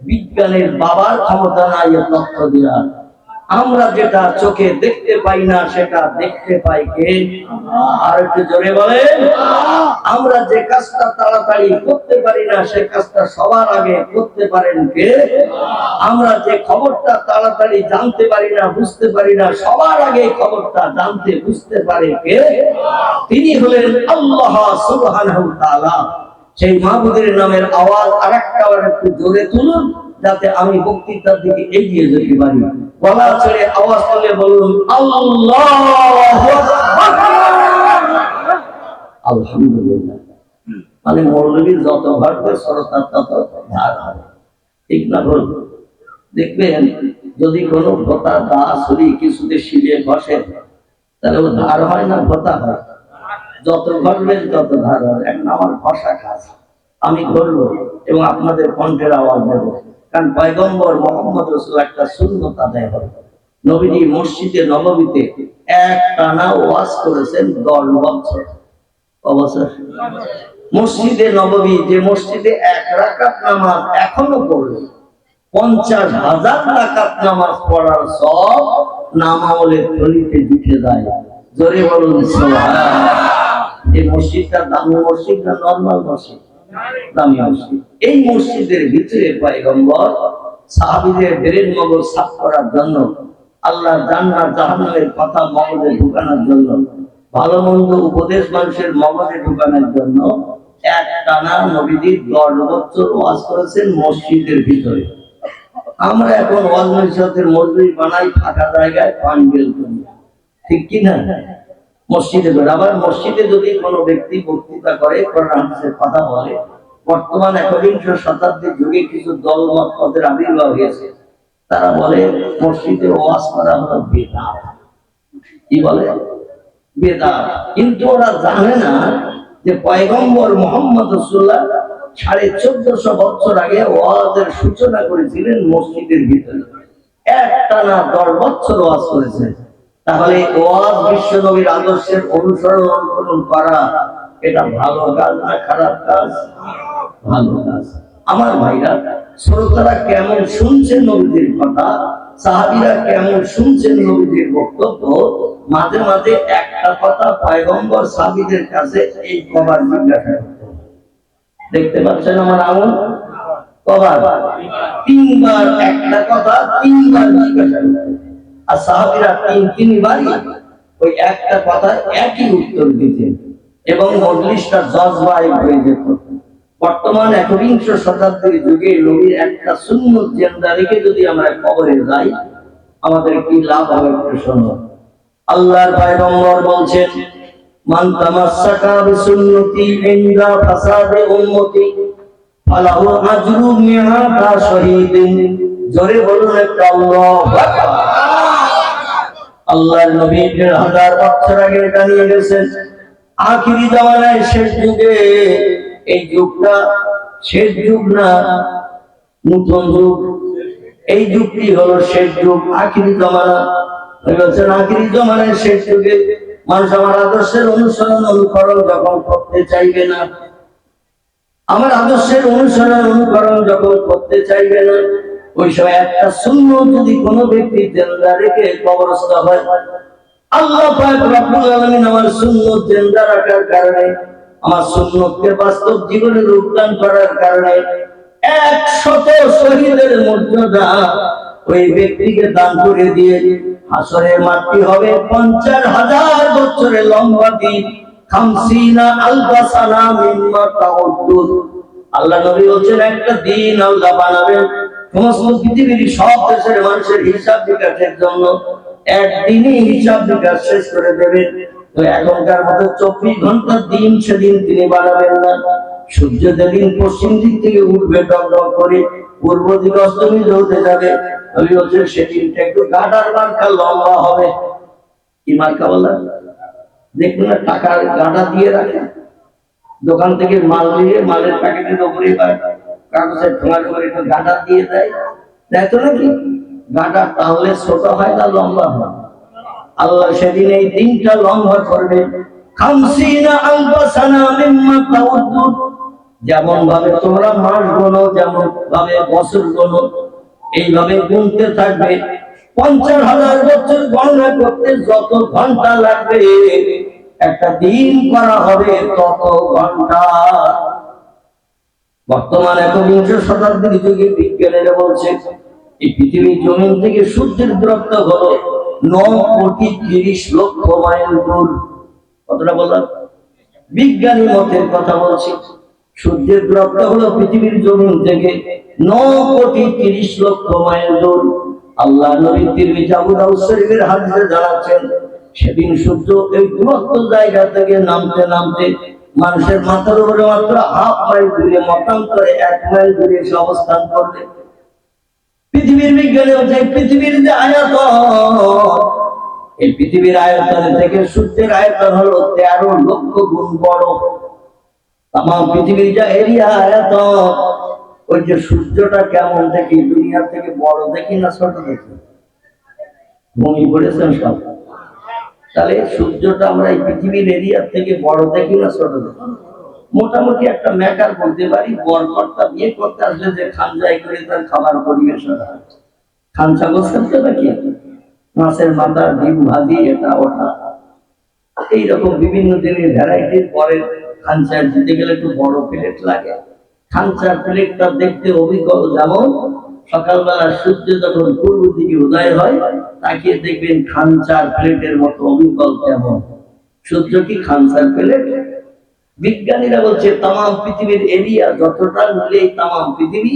বিজ্ঞানের বাবার ক্ষমতা নাই তথ্য দেওয়ার। আমরা যেটা চোখে দেখতে পাই না সেটা দেখতে পাই কে? আর একটু জোরে বলেন। আমরা যে কাজটা তাড়াতাড়ি করতে পারি না সে কাজটা সবার আগে করতে পারেন কে? আমরা যে খবরটা তাড়াতাড়ি জানতে পারি না বুঝতে পারি না সবার আগে খবরটা জানতে বুঝতে পারে কে? তিনি হলেন আল্লাহ সুবহানাহু ওয়া তাআলা। সেই মাহবুবের নামের আওয়াজ আরেকটা একটু জোরে তুলুন যাতে আমি বক্তৃতার দিকে এগিয়ে যেতে পারি। গলা ছেড়ে আওয়াজ তুলে বলুন আল্লাহু আকবার। আলহামদুলিল্লাহ। মানে মৌলবী যত ঘটবে সরকার তত ধার হবে, ঠিক না? বল দেখবেন যদি কোনো ভোতা দা ছুরি কিছুতে শিলিয়ে বসে তাহলে ও ধার হয় না ভোতা হয়? যত ঘটবেন তত ধার হয়। এখন আমার ভাষা কাজ আমি করবো এবং আপনাদের কণ্ঠের আওয়াজ নেব, কারণ পয়গম্বর মুহাম্মদ রাসূল একটা সুন্নাত আদায় হবে। নবীজি মসজিদে নববীতে একটানা ওয়াজ করেছেন 10 বছর। অবসর মসজিদে নববী, যে মসজিদে 1 রাকাত নামাজ এখনো পড়লে 50,000 রাকাত নামাজ পড়ার সব নামাওয়ালের থলিতে জুটে যায়। জোরে বলুন সুবহানাল্লাহ। এই মসজিদটা দামি মসজিদ না নরমাল মসজিদ? দামি মসজিদ। এই মসজিদের ভিতরে পয়গম্বর সাহাবীদের ব্রেন মগজ সাফ করার জন্য, আল্লাহ জান্নাত জাহান্নামের কথা মগজে ঢুকানোর জন্য, ভালো মন্দ উপদেশ মানুষের মগজে ঢুকানোর জন্য একটানা নবীজি 10 বছর ওয়াজ করেছেন মসজিদের ভিতরে। আমরা এখন ওয়াজ নসিহতের মজলিস বানাই ফাঁকা জায়গায় পান বের করি, ঠিক কি না? মসজিদে বের। আবার মসজিদে যদি কোনো ব্যক্তি বক্তৃতা করে, কোরআন হাদিসের কথা বলে, বর্তমান 21শ শতাব্দীর যুগে কিছু দলমত পদের আবির্ভাব হয়েছে। তারা বলে মসজিদে ওয়াজ করা হলো বিদআত। কি বলে? বিদআত। কিন্তু ওরা জানে না যে পয়গম্বর মুহাম্মদ রাসূলুল্লাহ 1450 বছর আগে ওয়াজের সূচনা করেছিলেন মসজিদের ভিতরে। একটানা 10 বছর ওয়াজ করেছেন। তাহলে ওয়াজ বিশ্ব নবীর আদর্শের অনুসরণ করা এটা ভালো কাজ না খারাপ কাজ? ভালো কাজ। আমার ভাইরা, শ্রোতারা কেমন শুনছেন নবীদের কথা, সাহাবীরা কেমন শুনছেন নবীদের বক্তব্য, মাঝে মাঝে একটা কথা পয়গম্বর সাহাবীদের কাছে এই কবার জিজ্ঞাসা করতেন। দেখতে পাচ্ছেন আমার আমল কবার? 3 বার একটা কথা 3 বার জিজ্ঞাসা করতেন। আর সাহাবীরা 3-3 বারই ওই একটা কথা একই উত্তর দিতেন এবং মজলিসটা জজবায় হয়ে যেত। বর্তমান 21 শতাব্দীর যুগে নবীর একটা সুন্নত জিন্দা রেখে যদি আমরা কবরে যাই, আমাদের কি লাভ হবে একটু শোনো। আল্লাহর পয়গম্বর বলছেন, মান তামাসসাকা বিসুন্নতি ইনদা ফাসাদে উম্মতি ফালাহু আজরু মিআতা শহীদিন। জোরে বলুন একটা আল্লাহু আকবার। আল্লাহর নবী 1000 বছর আগে জানিয়ে গেছেন, আখিরি জামানায় শেষ যুগে, এই যুগটা শেষ যুগ না নতুন যুগ, এই যুগটি হলো শেষ যুগ, আখিরি জামানা। বলছেন আখিরি জামানায় শেষ যুগে মানুষ আমার আদর্শের অনুকরণ যখন করতে চাইবে না, আমার আদর্শের অনুকরণ যখন করতে চাইবে না, ওই সময় একটা সুন্নত যদি কোনো ব্যক্তি জিন্দা রেখে কবরস্থ হয়, আল্লাহ পাক রব্বুল আলামিন আমার সুন্নত জিন্দা রাখার কারণে, আমার সুন্নতকে বাস্তব জীবনে রূপদান করার কারণে 100 শহীদের মর্যাদা ওই ব্যক্তিকে দান করে দিয়ে হাসরের মাটি হবে 50,000 বছরের লম্বা দিন, 50 আলফা সানা মিম্মা তাউদ্দুন। আল্লাহ নবী বলেন একটা দিন আল্লাহ বানাবেন সমস্ত পৃথিবীর সব দেশের মানুষের হিসাব বিকাশের জন্য। একদিনই হিসাব বিকাশ শেষ করে দেবেন। তো এখনকার মতো 24 ঘন্টার দিন সেদিন তিনি বানাবেন না। সূর্য যেদিন পশ্চিম দিক থেকে উঠবে ডগডগ করে, পূর্ব দিকে অস্তমিত হতে যাবে, নবী বলছেন সেদিনটা একটু গাডার মার্কা লম্বা হবে। কি মার্কা বলা? দেখুন না, টাকার গাডা দিয়ে রাখে, দোকান থেকে মাল নিয়ে মালের প্যাকেটের উপরে কাগজের ঠোঙার উপরে একটু গাডা দিয়ে দেয়, দেয় তো নাকি? গাডা তাহলে ছোট হয় না লম্বা হয়? আল্লাহ সেদিন এই দিনটা লম্বা করবে। 50 আলফা সানা মিম্মা তাউদ্দুন। যেমন ভাবে তোমরা মাস গোনো, যেমন ভাবে বছর গোনো, এইভাবে গুনতে থাকবে। 50,000 বছর গণনা করতে যত ঘন্টা লাগবে, একটা দিন করা হবে তত ঘন্টা। বর্তমান 21 শতাব্দীর যুগে বিজ্ঞানীরা বলছে এই পৃথিবীর জমিন থেকে সূর্যের দূরত্ব হলো 9,30,00,000 মাইল দূর। কতটা বললাম? বিজ্ঞানী মতের কথা বলছি। সূর্যের দূরত্ব হলো পৃথিবীর জমিন থেকে 9,30,00,000 মাইল দূর। আল্লাহ নবী তিরমিজি আবু দাউদ শরীফের হাদিসে জানাচ্ছেন, সেদিন সূর্য এই দূরত্ব জায়গা থেকে নামতে নামতে মানুষের মাথার উপরে মাত্র হাফ মাইল দূরে, মতান্তরে 1 মাইল দূরে এসে অবস্থান করবে। পৃথিবীর বিজ্ঞানী হচ্ছে পৃথিবীর যে আয়তন, এই পৃথিবীর আয়তন থেকে সূর্যের আয়তন হলো 13 লক্ষ গুণ বড়। তামাম পৃথিবীর যা এরিয়া আয়তন, ওই যে সূর্যটা কেমন দেখি, দুনিয়া থেকে বড় দেখি না ছোট দেখি? ভূমি পড়েছেন সব? তাহলে সূর্যটা আমরা এই পৃথিবীর এরিয়া থেকে বড় দেখি না ছোট দেখি? মোটামুটি একটা ম্যাটার বলতে পারি, বরকর্তা বিয়ে করতে আসলে যে খানজাই করে তার খাবার পরিবেশন হয়, খানচা গোছাতে নাকি মাছের মাথা, ডিম ভাজি, এটা ওটা, এইরকম বিভিন্ন দিনের ভ্যারাইটির পরে খানচার দিতে গেলে একটু বড় প্লেট লাগে। খানচার প্লেটটা দেখতে অবিকল, যেমন সকালবেলা সূর্য যখন পূর্ব দিকে উদয় হয়, তাকিয়ে দেখবেন খানচার প্লেটের মতো অবিকল। তেমন সূর্য কি খানচার প্লেট? বিজ্ঞানীরা বলছে তামাম পৃথিবীর এরিয়া যতটা মিলে তামাম পৃথিবী,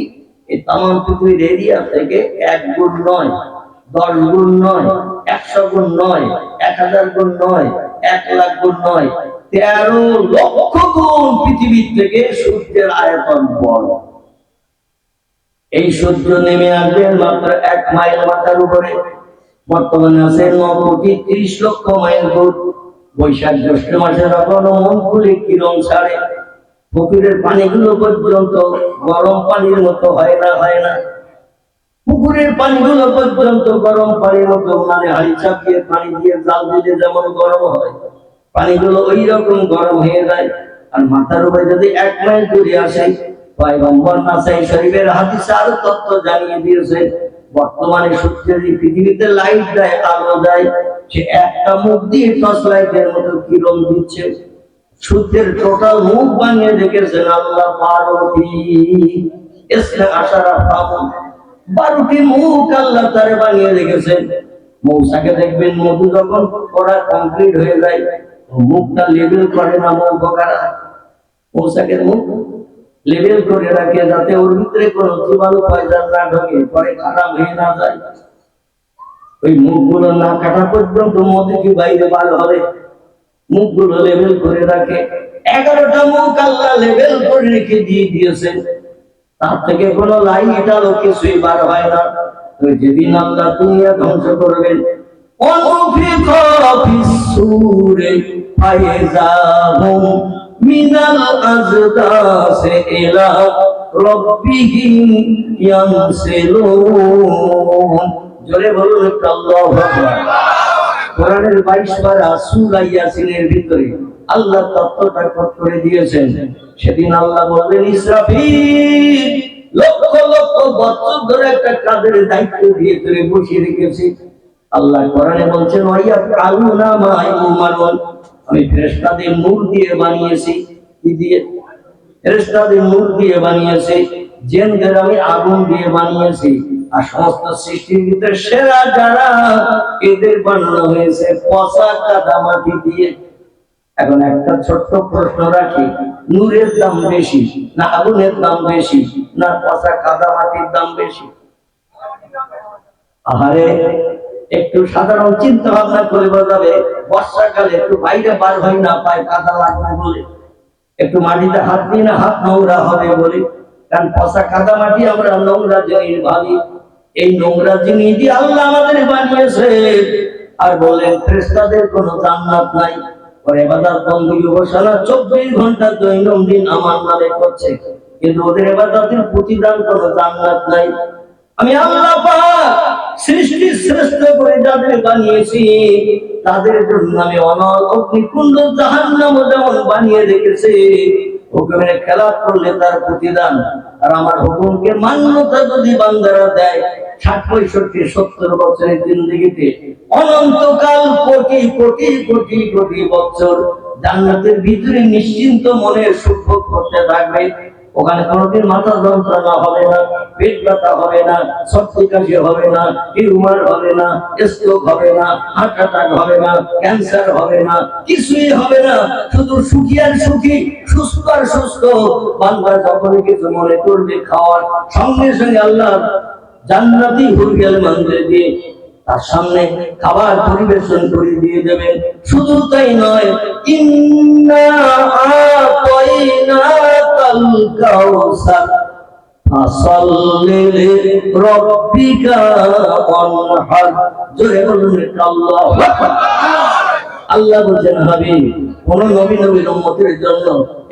এই তামাম পৃথিবীর এরিয়া থেকে 1 গুণ নয়, 10 গুণ নয়, 100 গুণ নয়, 1000 গুণ নয়, 1 লাখ গুণ নয়, 13 লক্ষ গুণ পৃথিবীর থেকে সূর্যের আয়তন বড়। এই সূর্য নেমে আসবেন মাত্র 1 মাইল মাথার উপরে। বর্তমানে আছে 9,30,00,000 মাইল দূর। বৈশাখ জ্যৈষ্ঠ মাসে যখন মন খুলে কিরণ ছাড়ে, পুকুরের পানিগুলো পর্যন্ত গরম পানির মতো হয় না। পুকুরের পানিগুলো পর্যন্ত গরম পানির মতো, মানে হাড়ি চাপিয়ে পানি দিয়ে জাল দিলে যেমন গরম হয়, পানিগুলো ওই রকম গরম হয়ে যায়। আর মাথার উপরে যদি 1 মাইল দূরে আসে, পয়গম্বর নাসাই শরীফের হাদিসে আরো তথ্য জানিয়ে দিয়েছে, বর্তমানে সূর্যের এই পৃথিবীতে লাইট দেয়, আলো দেয়, সে একটা মুখ দিয়ে টর্চ লাইটের মতো কিরণ দিচ্ছে। সূর্যের টোটাল মুখ বানিয়ে দেখেছেন আল্লাহ 12টি মুখ আল্লাহ তারে বানিয়ে রেখেছেন। মৌসাকে দেখবেন মধু যখন করা কমপ্লিট হয়ে যায়, মুখটা লেবেল করে না মৌকারা, মৌসাকের মুখ লেবেল করে রাখে যাতে ওর ভিতরে কোনো জীবাণু পয়জন না ঢোকে, পরে খারাপ হয়ে না যায়। ওই মুখগুলো না কাটা পর্যন্ত মধু কি বাইরে বার হবে, মুখগুলো লেবেল করে রাখে। 11টা মুখ আল্লাহ লেবেল করে রেখে দিয়েছেন, তার থেকে কোনো লাইট আলো কিছুই বার হয় না। তো যেদিন আল্লাহ দুনিয়া ধ্বংস করবেন, অনুফিকা ফিসসুরে ফাইজাহুম মিনাল আজদাসি ইলা রাব্বিহিম ইয়ানসিলুন। জোরে বলুন আল্লাহু আকবার। কোরআনের 22 পারা সূরা ইয়াসিনের ভিতরে আল্লাহ তত্ত্বটা করে দিয়েছেন। সেদিন আল্লাহ বলবেন, ইসরাফিল, লক্ষ লক্ষ বছর ধরে একটা কাজের দায়িত্ব দিয়ে তোরে বসিয়ে রেখেছি। আল্লাহ কোরআনে বলছেন, ওয়া কালুনা মা ইউমারুন, আমি ফেরেশতাদের নূর দিয়ে বানিয়েছি। কি দিয়ে? ফেরেশতাদের নূর দিয়ে বানিয়েছি, জিনদের আমি আগুন দিয়ে বানিয়েছি। আর সমস্ত সৃষ্টির ভিতরে সেরা যারা, এদের বানানো হয়েছে পচা কাদা মাটি দিয়ে। এখন একটা ছোট্ট প্রশ্ন রাখি, নূরের দাম বেশি না আগুনের দাম বেশি, না পচা কাদা মাটির দাম বেশি? আহারে, একটু সাধারণ চিন্তা ভাবনা করে বোঝাবে, বর্ষাকালে একটু বাইরে বার হয় না, পায় কাদা লাগবে বলে, একটু মাটিতে হাত দিয়ে না হাত নোংরা হবে বলে। কারণ পচা কাদা মাটি আমরা নোংরা জিনিস ভাবি, এই নোংরা জিনিস দিয়ে আল্লাহ আমাদের বানিয়েছে। আর বলেন ফেরেশতাদের কোনো জান্নাত নাই, ওর ইবাদত বندگی উপাসনা 24 ঘন্টা দৈনন্দিন আমার নামে করছে, কিন্তু ওদের ইবাদতের প্রতিদান কোনো জান্নাত নাই। আমি আল্লাহ পাক সৃষ্টি শ্রেষ্ঠ করে যাদের বানিয়েছি, তাদের জন্য আমি অনল অগ্নিকুণ্ড জাহান্নাম যেমন বানিয়ে রেখেছি। হুকুমের খেলাফ করলে তার প্রতিদান, আর আমার হুকুমকে মান্যতা যদি বান্দারা দেয় 60, 65, 70 বছরের জিন্দেগিতে অনন্তকাল কোটি কোটি কোটি কোটি বছর জান্নাতের ভিতরে নিশ্চিন্ত মনে সুখ ভোগ করতে থাকবে। ওখানে কোনোদিন মাথা যন্ত্রণা হবে না, পেট ব্যথা হবে না, সর্দি কাশি হবে না, টিউমার হবে না, স্ট্রোক হবে না, হার্ট অ্যাটাক হবে না, ক্যান্সার হবে না, কিছুই হবে না। শুধু সুখী আর সুখী, সুস্থ আর সুস্থ। বান্দা যখনই কিছু মনে করবে খাওয়ার, সঙ্গে সঙ্গে আল্লাহ জান্নাতি হুরগেল মানবে দিয়ে তার সামনে খাবার পরিবেশন করে দিয়ে দেবেন। শুধু তাই নয়, ইন্না আতাইনাকাল কাউসার ফাসাল্লি লিরাব্বিকা ওয়ানহার। জোরে বলুন আল্লাহু আকবার। আল্লাহ বলেন, হাবিব, কোন নবী নবীর উম্মতের জন্য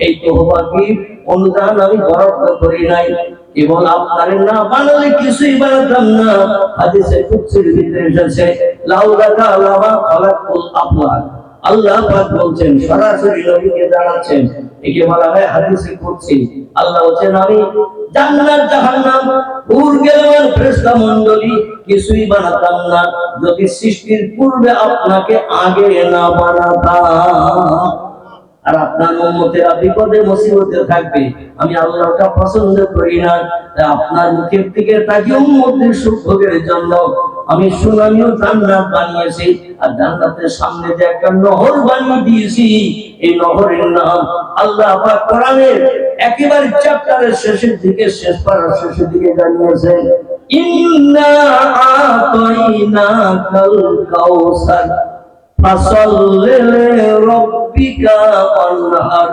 এই তোহফা কি অনুদান আমি বরাদ্দ করি নাই, কেবল আপনার না বানালে কিছুই বানাতাম না। হাদিসে কুদসির ভিতরে এসেছে, লাউলাকা লামা খালাকুল আফলাক। আল্লাহ পাক বলছেন, সরাসরি নবীকে জানাচ্ছেন, একে বলা হয় হাদিসে কুদসি। আল্লাহ বলেন, আমি জান্নাত জাহান্নাম উরগেলান ফেরেশতা মণ্ডলী কিছুই বানাতাম না যদি সৃষ্টির পূর্বে আপনাকে আগে না বানাতাম। আর আপনার উম্মতেরা বিপদে মুসিবতে থাকবে, আমি আল্লাহটা পছন্দ করি না। আপনার মুখের দিকে তাকিয়ে উম্মতের সুখ ভোগের জন্য আমি সুনামি ও জান্নাত বানিয়েছি। আর জান্নাতের সামনে যে একটা নহর বানিয়ে দিয়েছি, এই নহরের নাম আল্লাহ পাক কোরআনের একেবারে চ্যাপ্টারের শেষের দিকে, শেষ পারার শেষের দিকে জানিয়েছেন, ইন্না আতাইনাকাল কাউসার ফাসাল্লি লিরাব্বিকা ওয়ানহার।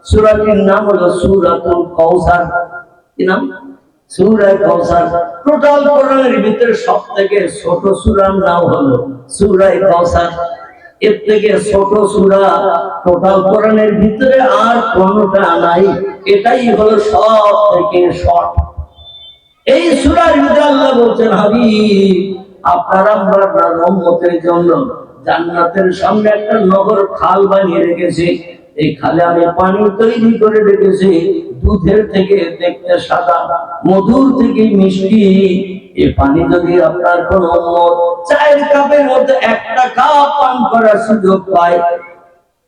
সূরাটির নাম হলো সূরাতুল কাউসার। কি নাম? সূরা কাউসার। টোটাল কোরআনের ভিতরে সবথেকে ছোট সূরার নাম হলো সূরা কাউসার। এর থেকে ছোট সূরা টোটাল কোরআনের ভিতরে আর কোনটা নাই, এটাই হলো সব থেকে শর্ট। এই সূরার ভিতরে আল্লাহ বলছেন, হাবিব আপনার আমার উম্মতের জন্য জান্নাতের সামনে একটা নহর খাল বানিয়ে রেখেছি। এই খালে আমি পানি তৈরি করে রেখেছি, দুধের থেকে দেখতে সাদা, মধুর থেকে মিষ্টি। এই পানি যদি আপনার কোন উম্মত চায়ের কাপের মধ্যে একটা কাপ পান করার সুযোগ পায়,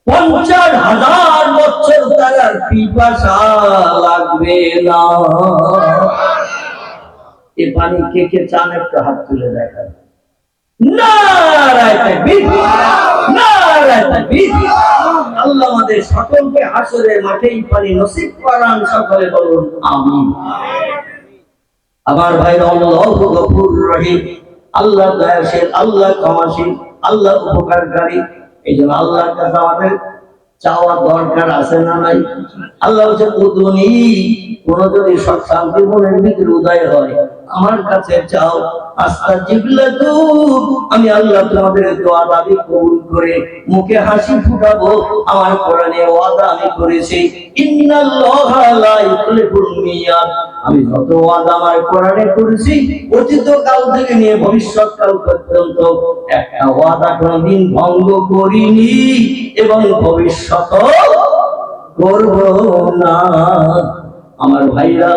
50,000 বছর তার আর পিপাসা লাগবে না। এই পানি কে কে চান একটু হাত তুলে দেখান। নারায়ে তাকবীর, নারায়ে তাকবীর। আল্লাহ আমাদের সকলকে হাসরের মাঠে এই পানি নসিব করান, সকলে বলুন আমিন। আমার ভাই, আল্লাহু গফুরুর রহিম, আল্লাহ দয়াশীল, আল্লাহ ক্ষমাশীল, আল্লাহ উপকারকারী। এই জন্য আল্লাহর কাছে আমাদের চাওয়া দরকার আছে না নাই? আল্লাহ বলছে উদুনি, কোন যদি সব শান্তি মনের ভিতরে উদয় হয় আমার কাছে চাও, আস্তাজিব লাকুম, আমি আল্লাহ তোমাদের দোয়া দাবি কবুল করে মুখে হাসি ফুটাবো। আমার কোরআনে ওয়াদা আমি করেছি, ইন্নাল্লাহা লা ইউখলিফুল মিয়াদ, আমি যত ওয়াদা আমার কোরআনে করেছি অতীত কাল থেকে নিয়ে ভবিষ্যৎ কাল পর্যন্ত একটা ওয়াদা কোনদিন ভঙ্গ করিনি এবং ভবিষ্যৎও করব না। আমার ভাইরা,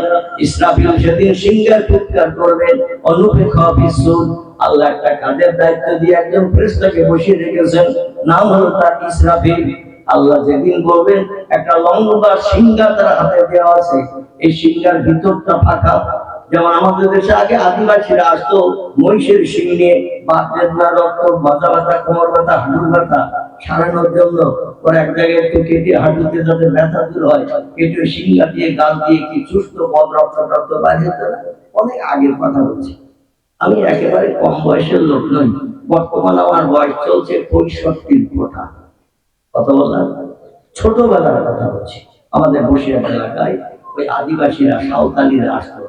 ইসরাফিল সেদিন সিংহার ফুৎকার করবেন, অনুপেক্ষা বিসুর। আল্লাহ একটা কাজের দায়িত্ব দিয়ে একজন ফেরেশতাকে বসিয়ে রেখেছেন, নাম হলো তার ইসরাফিল। আল্লাহ যেদিন বলবেন, একটা লম্বা সিংহা তার হাতে দেওয়া আছে, এই সিংহার ভিতরটা ফাঁকা। যেমন আমাদের দেশে আগে আদিবাসীরা আসতো মহিষের শিং নিয়ে, বাত বেদনা, রক্ত, মাথা ব্যথা, কোমর ব্যথা, হাঁটুর ব্যথা সারানোর জন্য ওরা এক জায়গায় একটু কেটে হাঁটুতে যাতে ব্যথা দূর হয়, কেটে সিংহা দিয়ে গাল দিয়ে কি সুস্থ পদ রক্ত বাইরে যেত না। অনেক আগের কথা বলছি, আমি একেবারে কম বয়সের লোক নই। বর্তমান আমার বয়স চলছে 65 কোঠা। কথা বললাম, ছোটবেলার কথা বলছি। আমাদের বসিরহাট এলাকায় ওই আদিবাসীরা, সাঁওতালিরা আসতো,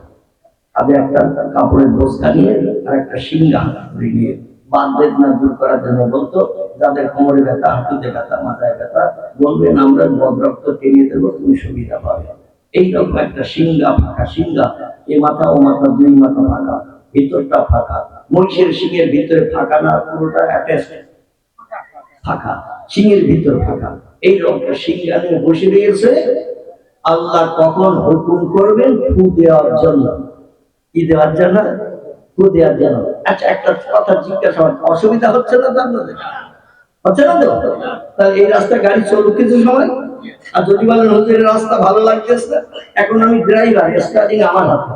তাদের একটা কাপড়ের বস্তা নিয়ে আর একটা সিংহা ধরে নিয়ে বাত বেদনা দূর করার জন্য বলতো, যাদের কোমরে ব্যথা, হাঁটুতে ব্যথা, মাথায় ব্যথা, বলবেন আমরা বদ রক্ত টেরিয়ে দেবো, তুমি সুবিধা পাবে। এইরকম একটা সিংহা, ফাঁকা সিংহা, এ মাথা ও মাথা, দুই মাথা ফাঁকা, ভিতরটা ফাঁকা। মহিষের সিংহের ভিতরে ফাঁকা না, পুরোটা অ্যাটাচড, ফাঁকা, সিংহের ভিতর ফাঁকা। এইরকম একটা সিংহা নিয়ে বসে রয়েছে। আল্লাহ কখন হুকুম করবেন ফু দেওয়ার জন্য, কি দেওয়ার জন্য? ফু দেওয়ার জন্য। আচ্ছা, একটা কথা জিজ্ঞাসা, অসুবিধা হচ্ছে না তো আপনাদের? হচ্ছে না তো? তাহলে এই রাস্তায় গাড়ি চলুক কিছু সময়। আর যদি বলেন হুজুরের রাস্তা ভালো লাগতেছে না, এখন আমি ড্রাইভার, স্টার্টিং আমার হাতে।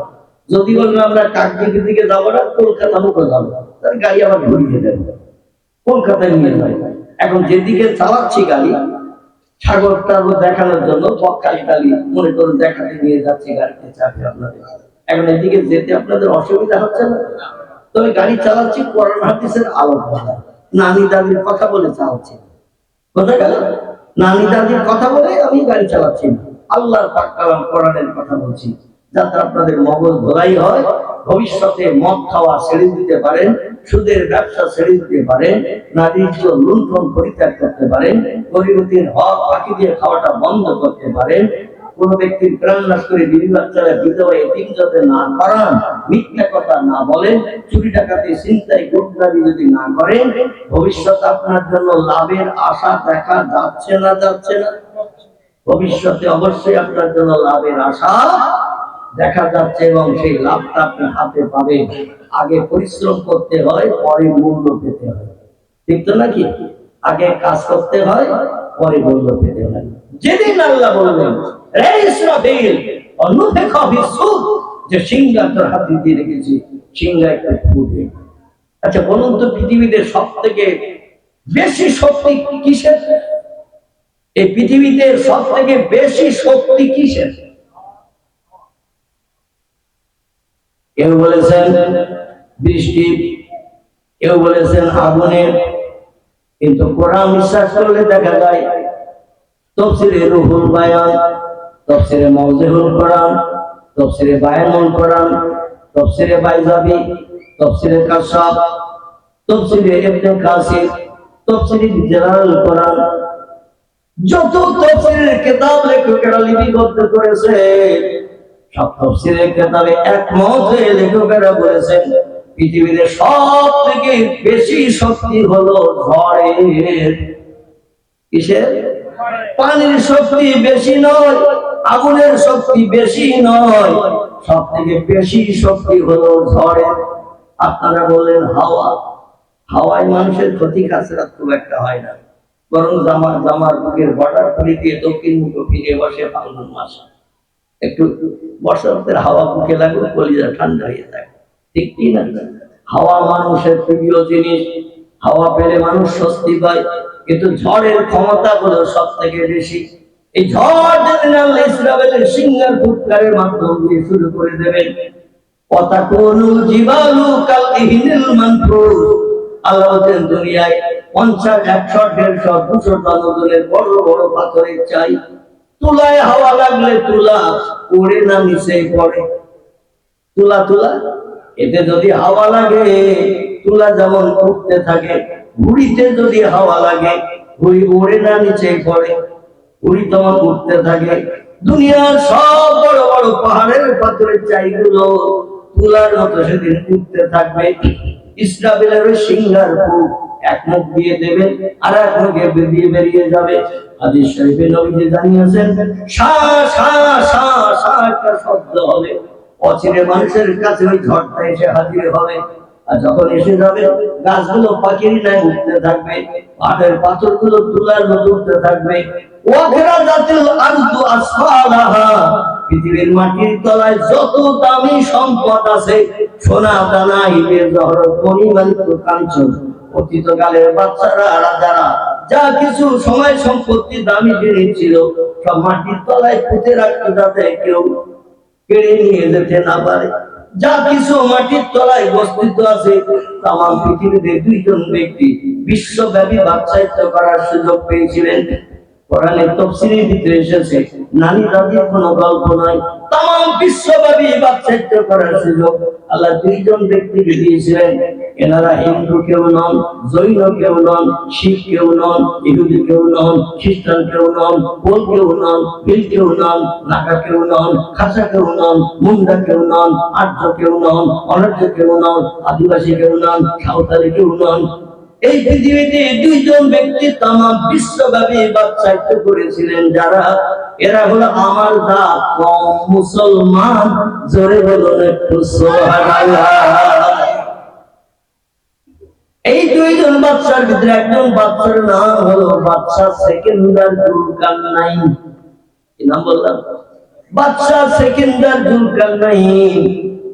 যদি বলেন আমরা কাকদ্বীপের দিকে যাবো না, কলকাতা মুখে যাবো, তাহলে গাড়ি আবার ঘুরিয়ে দেবো, কলকাতায় নিয়ে যাবো। এখন যেদিকে চালাচ্ছি গাড়ি, সাগরটা দেখানোর জন্য পথকালী মনে করুন দেখাতে নিয়ে যাচ্ছি গাড়িতে চাপে আপনাদের। এখন এদিকে যেতে আপনাদের অসুবিধা হচ্ছে না? তবে গাড়ি চালাচ্ছি কোরআন হাদিসের আলোক বাধা, নানি দাদির কথা বলে চালাচ্ছি। বোঝা গেল? নানি দাদির কথা বলে আমি গাড়ি চালাচ্ছি না, আল্লাহর পাক কালাম কোরআনের কথা বলছি, যাতে আপনাদের মগজ ধোলাই হয়। ভবিষ্যতে মদ খাওয়া ছেড়ে দিতে পারেন, সুদের ব্যবসা ছেড়ে দিতে পারেন, নারীর লুণ্ঠন পরিত্যাগ করতে পারেন, গরিবদের হক ফাঁকি দিয়ে খাওয়াটা বন্ধ করতে পারেন। কোন ব্যক্তির প্রাণ নাশ করে বিবি বাচ্চারা বিধবা এতিম যাতে না করান, মিথ্যা কথা না বলেন, চুরি ডাকাতি ছিনতাই গুন্ডামি যদি না করেন, ভবিষ্যতে আপনার জন্য লাভের আশা দেখা যাচ্ছে না? যাচ্ছে না? ভবিষ্যতে অবশ্যই আপনার জন্য লাভের আশা দেখা যাচ্ছে এবং সেই লাভটা আপনি হাতে পাবেন। আগে পরিশ্রম করতে হয়, পরে মূল্য পেতে হয়, ঠিক তো নাকি? আগে কাজ করতে হয়, পরে মূল্য পেতে হয়। যেদিন আল্লাহ বললেন রে ইসরাফিল অনুপেক্ষা বিসুর, যে সিংহা তোর হাতে দিয়ে রেখেছি, সিংহা একটা ফু দে। আচ্ছা বলুন তো, পৃথিবীতে সব থেকে বেশি শক্তি কিসের? এই পৃথিবীতে সব থেকে বেশি শক্তি কিসের? কেউ বলেছেন বৃষ্টি, কেউ বলেছেন আগুনের, কিন্তু কোরআন বিশ্বাস করলে দেখা যায় তাফসীরে রুহুল বায়ান, তাফসীরে মাওজিহুল কোরআন, তাফসীরে বায়ানুল কোরআন, তাফসীরে বাইজাবি, তাফসীরে কাশাফ, তাফসীরে ইবনে কাসির, তাফসীরে জালালুল কোরআন, যত তাফসীরের কিতাব লেখকেরা লিপিবদ্ধ করেছে, সব তাফসীরের কিতাবে একমত হয়ে লেখকেরা বলেছেন পৃথিবীতে সব থেকে বেশি শক্তি হলো ঝড়ের। কিসের? পানির শক্তি বেশি নয়, আগুনের শক্তি বেশি নয়, সব থেকে বেশি শক্তি হলো ঝড়ের। আপনারা বললেন হাওয়া, হাওয়ায় মানুষের ক্ষতি খাসরাত খুব একটা হয় না, বরং জামার বুকের বর্ডার খুলে দিয়ে দক্ষিণ মুখে ফিরে বসে ফাল্গুন মাস। একটু বসন্তের হাওয়া বুকে লাগলে কলিজা ঠান্ডা হয়ে যায়, ঠিক কি না? হাওয়া মানুষের প্রিয় জিনিস, হাওয়া পেলে মানুষ স্বস্তি পায়, কিন্তু ঝড়ের ক্ষমতা হলো সব থেকে বেশি। এই ঝড় যেদিন আল্লাহ ইসরায়েলের সিংহের ফুৎকারের মাধ্যম দিয়ে শুরু করে দেবেন, ওয়াতাকুনু জিবালু কাল ইহনিল মানফুস। আল্লাহ বলেন দুনিয়ায় 50, 100, 150, 200 টন ওজনের বড় বড় পাথরের চাই, তুলায় হাওয়া লাগলে তুলা উড়ে না নিচে পড়ে। তুলা তুলা এতে যদি হাওয়া লাগে তুলা যেমন উঠতে থাকে, ঘুড়িতে যদি হাওয়া লাগে ঘুড়ি উড়ে না নিচে পড়ে, ঘুড়ি তেমন উঠতে থাকে। দুনিয়ার সব বড় বড় পাহাড়ের পাথরের চাইগুলো তুলার মতো সেদিন উঠতে থাকবে। ইসরাফিলের সিংহার ফুঁক এক মুখ দিয়ে দেবে আর এক মুখে দিয়ে বেরিয়ে যাবে। হাদিস শরীফে নবীজি জানিয়েছেন শা শা শা শা একটা শব্দ হবে, অচিরে মানুষের কাছে ওই ঝড়টা এসে হাজির হবে। আর যখন এসে যাবে গাছগুলো পাখির ন্যায় উঠতে থাকবে, পাহাড়ের পাথরগুলো তুলার মতো উঠতে থাকবে। ওয়াখরা জাতিল আরদু আসফালাহা, পৃথিবীর মাটির তলায় যত দামি সম্পদ আছে, সোনা দানা হিরের জহরত মণিমাণিক্য কাঞ্চন, অতীতকালের বাচ্চারা রাজারা যা কিছু সময় সম্পত্তি দামি জিনিস ছিল সব মাটির তলায় পুঁতে রাখতো যাতে কেউ কেড়ে নিয়ে যেতে না পারে। যা কিছু মাটির তলায় বস্তিত আছে, তাম পৃথিবীতে দুইজন ব্যক্তি বিশ্বব্যাপী বাদশাহিত্য করার সুযোগ পেয়েছিলেন। কোরআনের তাফসীরের ভিতরে এসেছে নানি দাদির কোনো গল্প নয়, তাম বিশ্বব্যাপী বাদশাহিত্য করার সুযোগ আল্লাহ দুইজন ব্যক্তিকে দিয়েছিলেন। এনারা হিন্দু কেউ নন, জৈন কেউ নন, শিখ কেউ নন, ইহুদি কেউ নন, খ্রিস্টান কেউ নন, পোল কেউ নন, ভিল কেউ নন, নাগা কেউ নন, খাসা কেউ নন, মুন্ডা কেউ নন, আর্য কেউ নন, অনার্য কেউ নন, আদিবাসী কেউ নন, সাঁওতালি কেউ নন। এই পৃথিবীতে দুইজন ব্যক্তি তাম বিশ্বব্যাপী বাদশাহিত্য করেছিলেন যারা, এরা হলো আমার জাত কম মুসলমান। জোরে বলুন একটু সুবহানাল্লাহ। এই দুইজন বাদশার ভিতরে একজন বাদশার নাম হলো বাদশা সেকেন্দার জুলকারনাইন। কি নাম বললাম? বাদশা সেকেন্দার জুলকারনাইন।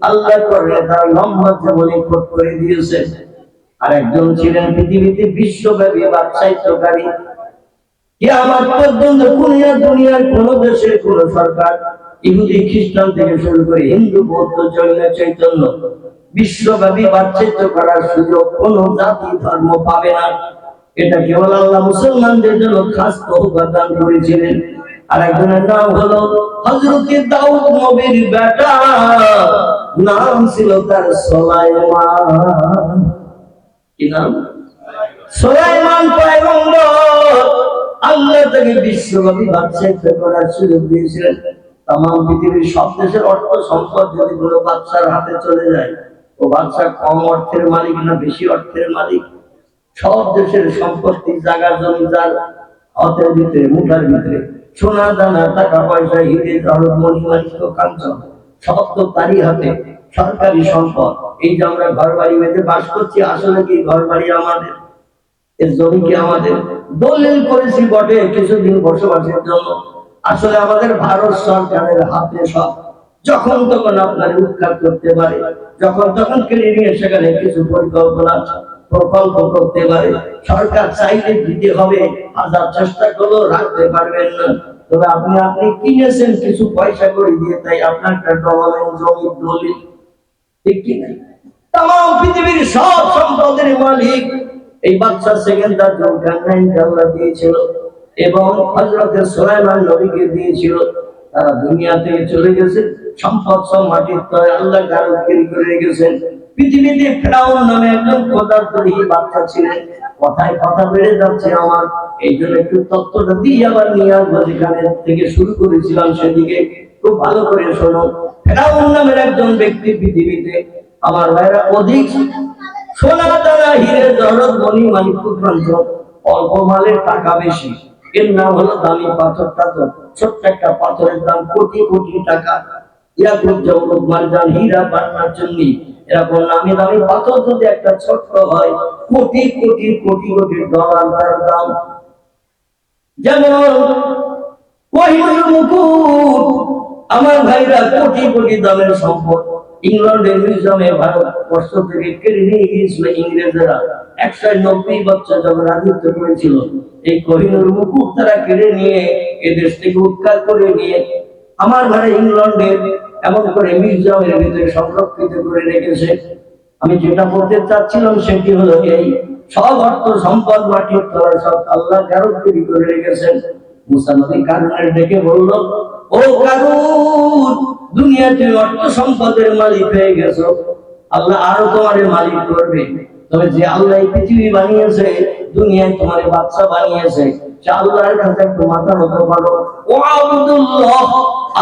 আল্লাহ করে তার লম্বা জীবনী কোট করে দিয়েছে। আর একজন ছিলেন পৃথিবীতে বিশ্বব্যাপী বাদশাহিত্যকারী। কিয়ামত পর্যন্ত দুনিয়ার কোন দেশের কোন সরকার ইহুদি খ্রিস্টান থেকে শুরু করে হিন্দু বৌদ্ধ জৈন চৈতন্য বিশ্বব্যাপী বাদশাহিত্য করার সুযোগ কোন জাতি ধর্ম পাবে না। এটা কেবল আল্লাহ মুসলমানদের জন্য খাস তওফিক দান করেছিলেন। আর একজনের নাম হলো হযরত দাউদ নবীর বেটা, নাম ছিল তার সুলাইমান। কি নাম? সুলাইমান পয়গম্বর। আল্লাহ তাকে বিশ্বব্যাপী বাদশাহিত্য করার সুযোগ দিয়েছিলেন। তাম পৃথিবীর সব দেশের অর্থ সম্পদ যদি কোনো বাদশার হাতে চলে যায়, ও বাদশা কম অর্থের মালিক না বেশি অর্থের মালিক? সব দেশের সম্পত্তি জায়গা জমি যার হাতের ভিতরে, মুঠার ভিতরে, সোনা দানা টাকা পয়সা হিরে জহরত মণিমাণিক্য কাঞ্চন সব তো তারই হাতে, সরকারি সম্পদ। এই যে আমরা ঘর বাড়ি বেঁধে বাস করছি, আসলে কি ঘর বাড়ি আমাদের? এর জমি কি আমাদের? দলিল করেছি বটে কিছুদিন বসবাসের জন্য, আসলে আমাদের ভারত সরকারের হাতে সব। যখন তখন আপনার উৎখাত করতে পারে, যখন তখন কেড়ে নিয়ে সেখানে কিছু প্রকল্প করতে পারে। সরকার চাইলে দিতে হবে, হাজার চেষ্টা করলেও রাখতে পারবেন না। তবে আপনি কিনেছেন কিছু পয়সা করে দিয়ে, তাই আপনার একটা ডলারের জমির দলিল, ঠিক কিনা? তাম পৃথিবীর সব সম্পদের মালিক এই বাদশা সেকেন্দার জুলকারনাইনকে আল্লাহ দিয়েছিল এবং হযরত সুলাইমান নবীকে দিয়েছিল। তারা দুনিয়া থেকে চলে গেছে, সম্পদ সব মাটির তলায় আল্লাহ গারদগিরি করে রেখেছেন। পৃথিবীতে ফেরাউন নামে একজন খোদাদ্রোহী বাদশা ছিলেন। কথায় কথা বেড়ে যাচ্ছে আমার, এই জন্য একটু তত্ত্বটা দিয়ে আবার নিয়ে আসবো, যেখানে থেকে শুরু করেছিলাম সেদিকে খুব ভালো করে শোনো। ফেরাউন নামের একজন ব্যক্তি পৃথিবীতে, আমার ভাইরা, অধিক সোনা দানা হিরে জহরত মণি মানিক অল্প মালের টাকা বেশি। এর নাম হলো দামি পাথর টাথর। ছোট্ট একটা পাথরের দাম কোটি কোটি টাকা। ইয়াকুত জওহরত মারজান হীরা বানানোর জন্য এরকম নামি দামি পাথর যদি একটা ছোট্ট হয়, কোটি কোটি কোটি কোটি ডলার তার দাম। যেমন কোহিনূর মুকুট, আমার ভাইরা, কোটি কোটি দামের সম্পদ। ইংল্যান্ডের মিউজিয়ামে ভারতবর্ষ থেকে কেড়ে নিয়ে গিয়েছিল ইংরেজরা 190 বছর যখন রাজত্ব করেছিল। এই কোহিনূর মুকুট তারা কেড়ে নিয়ে এদেশ থেকে উৎখাত করে নিয়ে আমার ভাই ইংল্যান্ডের এমন করে মিউজিয়ামের ভিতরে সংরক্ষিত করে রেখেছে। আমি যেটা বলতে চাচ্ছিলাম সেটি হলো এই, সব অর্থ সম্পদ মাটির তলায় সব আল্লাহ গ্যারান্টি করে রেখেছেন। মুসা নবী কারুনের ডেকে বলল, ও কারুন, দুনিয়াতে অর্থ সম্পদের মালিক হয়ে গেছো, আল্লাহ আরো তোমার মালিক করবে। তবে যে আল্লাহ এই পৃথিবী বানিয়েছে, দুনিয়ায় তোমার বাচ্চা বানিয়েছে, সে আল্লাহর কাছে একটু মাথা নত করো। ও আব্দুল্লাহ,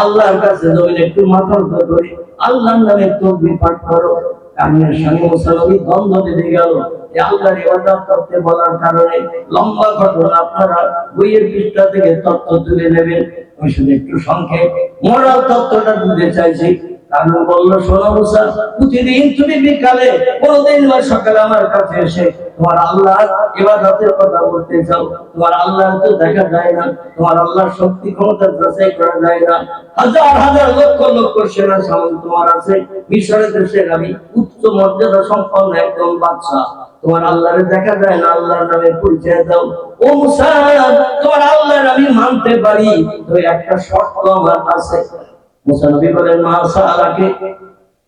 আল্লাহর কাছে জমিনে একটু মাথা নত করে আল্লাহর নামে তাকবীর পাঠ করো। কারণের সঙ্গে মুসা নবী দ্বন্দ্ব বেঁধে গেল। আল্লাহর ইবাদত করতে বলার কারণে লম্বা ঘটনা, আপনারা বইয়ের পৃষ্ঠা থেকে তথ্য তুলে নেবেন। আমি শুধু একটু সংক্ষেপ মোরাল তথ্যটা দিতে চাইছি। কারণ বললো, শোনো মুসা, প্রতিদিন তুমি বিকালে, কোনদিন বা সকালে আমার কাছে এসে তোমার আল্লাহর ইবাদতের কথা বলতে চাও। তোমার আল্লাহ তো দেখা যায় না, তোমার আল্লাহর শক্তি ক্ষমতা যাচাই করা যায় না। হাজার হাজার লক্ষ লক্ষ সেনা সামন্ত তোমার আছে। মিশরের দেশের আমি উচ্চ মর্যাদা সম্পন্ন একজন বাদশা, তোমার আল্লাহরে দেখা যায় না, আল্লাহর নামে পরিচয় দাও। ও মুসা, তোমার আল্লাহর আমি মানতে পারি, তো একটা শর্ত আমার আছে। মুসা নবী বলেন, মাশাআল্লাহকে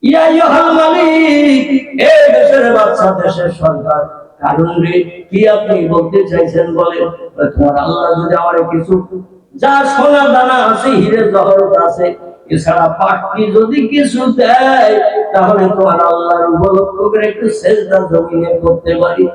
ইয়া আইয়ুহাল মালিক, এই দেশের বাদশা, দেশের সরকার, কারণ রে, কি আপনি বলতে চাইছেন বলেন। তোমার আল্লাহ যদি আমার কিছু যা সোনা দানা আছে, হিরে জহরত আছে, এছাড়া পাখি যদি কিছু দেয়, তাহলে তোমার আল্লাহর উপলক্ষ করে একটু সেজদা জমিনে করতে পারি।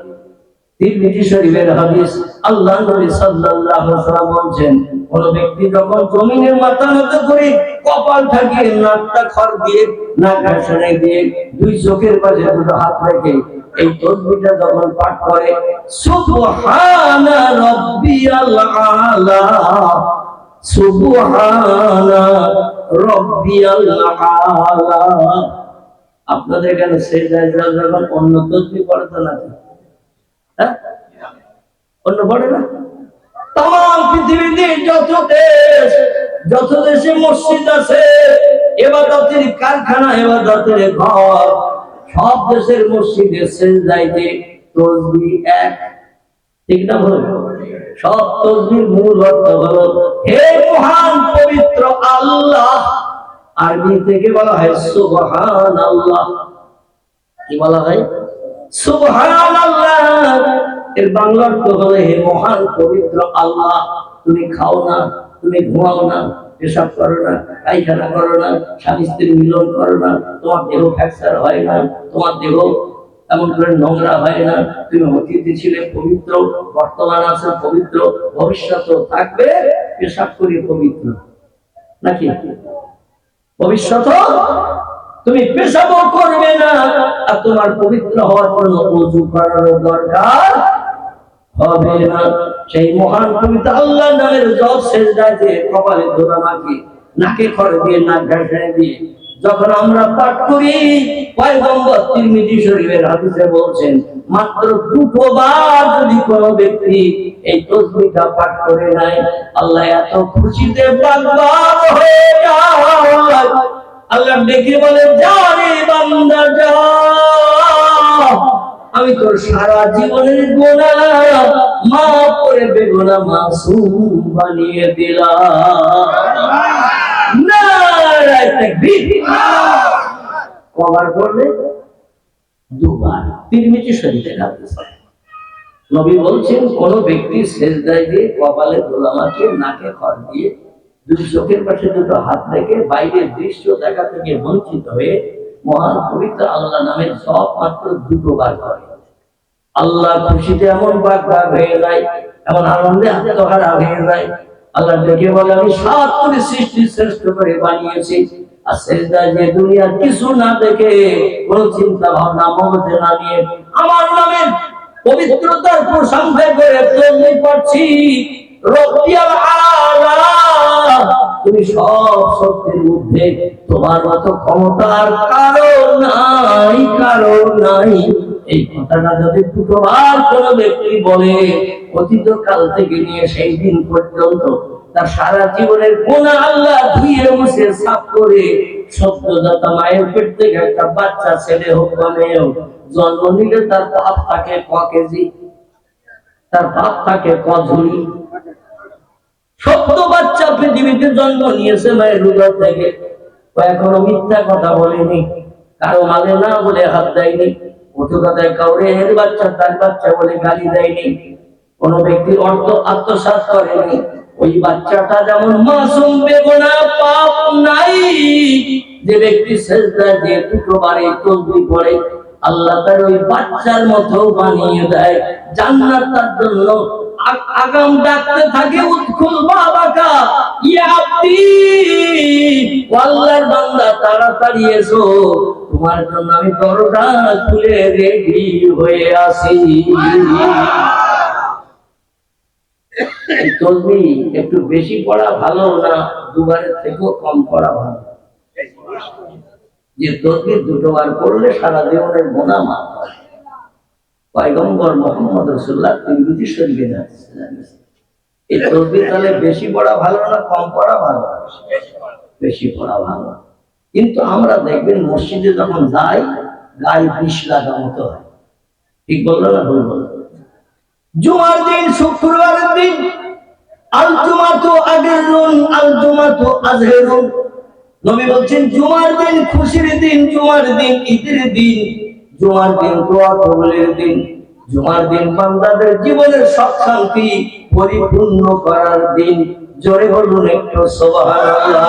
তিরমিজি শরীফের হাদিস, আল্লাহ নবী সাল্লাল্লাহু আলাইহি ওয়াসাল্লাম বলেন, কোন ব্যক্তি যখন জমিনে মাথা নত করে কপাল ঠাকিয়ে নাকটা খড় দিয়ে নাক ঘাসনে দিয়ে দুই চোখের পাশে দুটো হাত রেখে এই তাসবিহটা যখন পাঠ করে, সুবহানা রাব্বিয়াল আলা, সুবহানা রাব্বিয়াল আলা। আপনাদের এখানে সেজদায় যখন অন্য তাসবিহ পড়তে লাগে, হ্যাঁ, অন্য পড়ে না? তাম পৃথিবীতে যত দেশে মসজিদ আছে, ইবাদতের কারখানা, ইবাদতের ঘর, সব দেশের মসজিদে সেজদায় তাসবিহ এক, ঠিক না বল? সব তাসবিহর মূল অর্থ হলো, হে মহান পবিত্র আল্লাহ। আরবি থেকে বলা হয় সুবহানাল্লাহ। কি বলা হয়? সুবহানাল্লাহ। এর বাংলা অর্থ হলো, হে মহান পবিত্র আল্লাহ, তুমি খাও না, তুমি ঘুমাও না, পেশাব করো না, পায়খানা করো না, স্বামী স্ত্রীর মিলন করো না, তোমার দেহ ফ্র্যাকচার হয় না, তোমার দেহ এমন করে নোংরা হয় না, তুমি অতীতে ছিলে পবিত্র, বর্তমান আছে পবিত্র, ভবিষ্যৎ থাকবে পেশাব করে পবিত্র, নাকি? ভবিষ্যৎ তুমি পেশাব করবে না, আর তোমার পবিত্র হওয়ার জন্য ওযু করার দরকার হবে না। সেই মহান পবিত্র আল্লাহর নামের জপ সেজদাতে কপালে ধরা মাখি, নাকে খড় দিয়ে, নাক ঘাসনে দিয়ে যখন আমরা পাঠ করি, পয়গম্বর তিরমিজি শরীফের হাদিসে বলছেন, মাত্র দুটো বার যদি কোনো ব্যক্তি এই তাসবিহটা পাঠ করে নাই, আল্লাহ এত খুশিতে পাগল হয়ে যায়, আল্লাহ ডেকে বলে, যা রে বান্দা যা, আমি তোর সারা জীবনের গুনাহ মাফ করে বেগুনাহ মাসুম বানিয়ে দিলাম। নারায়ে তাকবীর। কবার করবে? দুবার। তিরমিজি শরীফের হাদিস। নবী বলছেন, কোন ব্যক্তি সেজদায় দিয়ে কপালে ধুলা মাখিয়ে, নাকে খড় দিয়ে, দুই চোখের পাশে দুটো হাত রেখে বাইরের দৃশ্য দেখা থেকে বঞ্চিত হয়ে মহান পবিত্র আল্লাহ নামের জপ মাত্র দুটো বার করে, আল্লাহ খুশিতে এমন বাক হয়ে যায়, এমন আনন্দে আত্মহারা হয়ে যায়। আল্লাহ ডেকে বলে, আমি 7 করে সৃষ্টি শ্রেষ্ঠ করে বানিয়েছি। আর সেজদায় যে দুনিয়ার কিছু না দেখে, কোন চিন্তা ভাবনা মগজে না নিয়ে আমার নামের পবিত্রতার প্রশংসা করে তসবিহ পড়ছি। রব্বিয়াল আলা, তুমি সব শক্তির ঊর্ধ্বে, তোমার মতো ক্ষমতার কারণ নাই, কারণ নাই। এই কথাটা যদি 2 বার কোনো ব্যক্তি বলে, অতীত কাল থেকে নিয়ে সেই দিন পর্যন্ত তার সারা জীবনের গুনাহ আল্লাহ ধুয়ে মুছে সাফ করে, সদ্যজাত মায়ের পেট থেকে একটা বাচ্চা ছেলে হোক বা মেয়ে হোক জন্ম নিলে তার পাপ থাকে ক কেজি, তার পাপ থাকে ক ঝুড়ি। সদ্য বাচ্চা পৃথিবীতে জন্ম নিয়েছে মায়ের উদর থেকে, ও এখনো মিথ্যা কথা বলেনি, কারো মালে না বলে হাত দেয়নি, কটু কথায় কাউরে এর বাচ্চা তার বাচ্চা বলে গালি দেয়নি, কোন ব্যক্তির অর্থ আত্মসাৎ করেনি। ওই বাচ্চাটা যেমন মাসুম, বেগুনাহ, পাপ নাই। যে ব্যক্তি সিজদায় দিয়ে 2 বারে তাসবিহ পড়ে, আল্লাহ তার ওই বাচ্চার মতো বানিয়ে দেয়। জান্নাত তার জন্য আগাম ডাকতে থাকে, উদখুল বাবাকা ইয়া আব্দি, আল্লাহর বান্দা তাড়াতাড়ি এসো, তোমার জন্য আমি দরজা খুলে রেডি হয়ে আছি। এই তাসবিহ একটু বেশি পড়া ভালো না 2 বারের থেকেও কম পড়া ভালো? যে তাসবিহ 2 বার পড়লে সারা জীবনের গুনাহ মাফ হয়। পয়গম্বর মুহাম্মদ রাসূলুল্লাহ তিরমিজি শরীফে আছে, এই তাসবিহ তাহলে বেশি পড়া ভালো না কম পড়া ভালো? বেশি পড়া ভালো। কিন্তু আমরা দেখবেন মসজিদে যখন যাই, গায়ে বিষ লাগা মতো হয়। ঠিক বললো না ভুল বললো? জুমার দিন, শুক্রবারের দিন, আল জুমাতু আগিরুন আল জুমাতু আজহিরুন। নবী বলছেন জুমার দিন খুশির দিন, জুমার দিন ঈদের দিন, জুমার দিন দোয়া কবুলের দিন, জুমার দিন বান্দাদের জীবনের সব শান্তি পরিপূর্ণ করার দিন। জোরে বলুন একটু সুবহানাল্লাহ।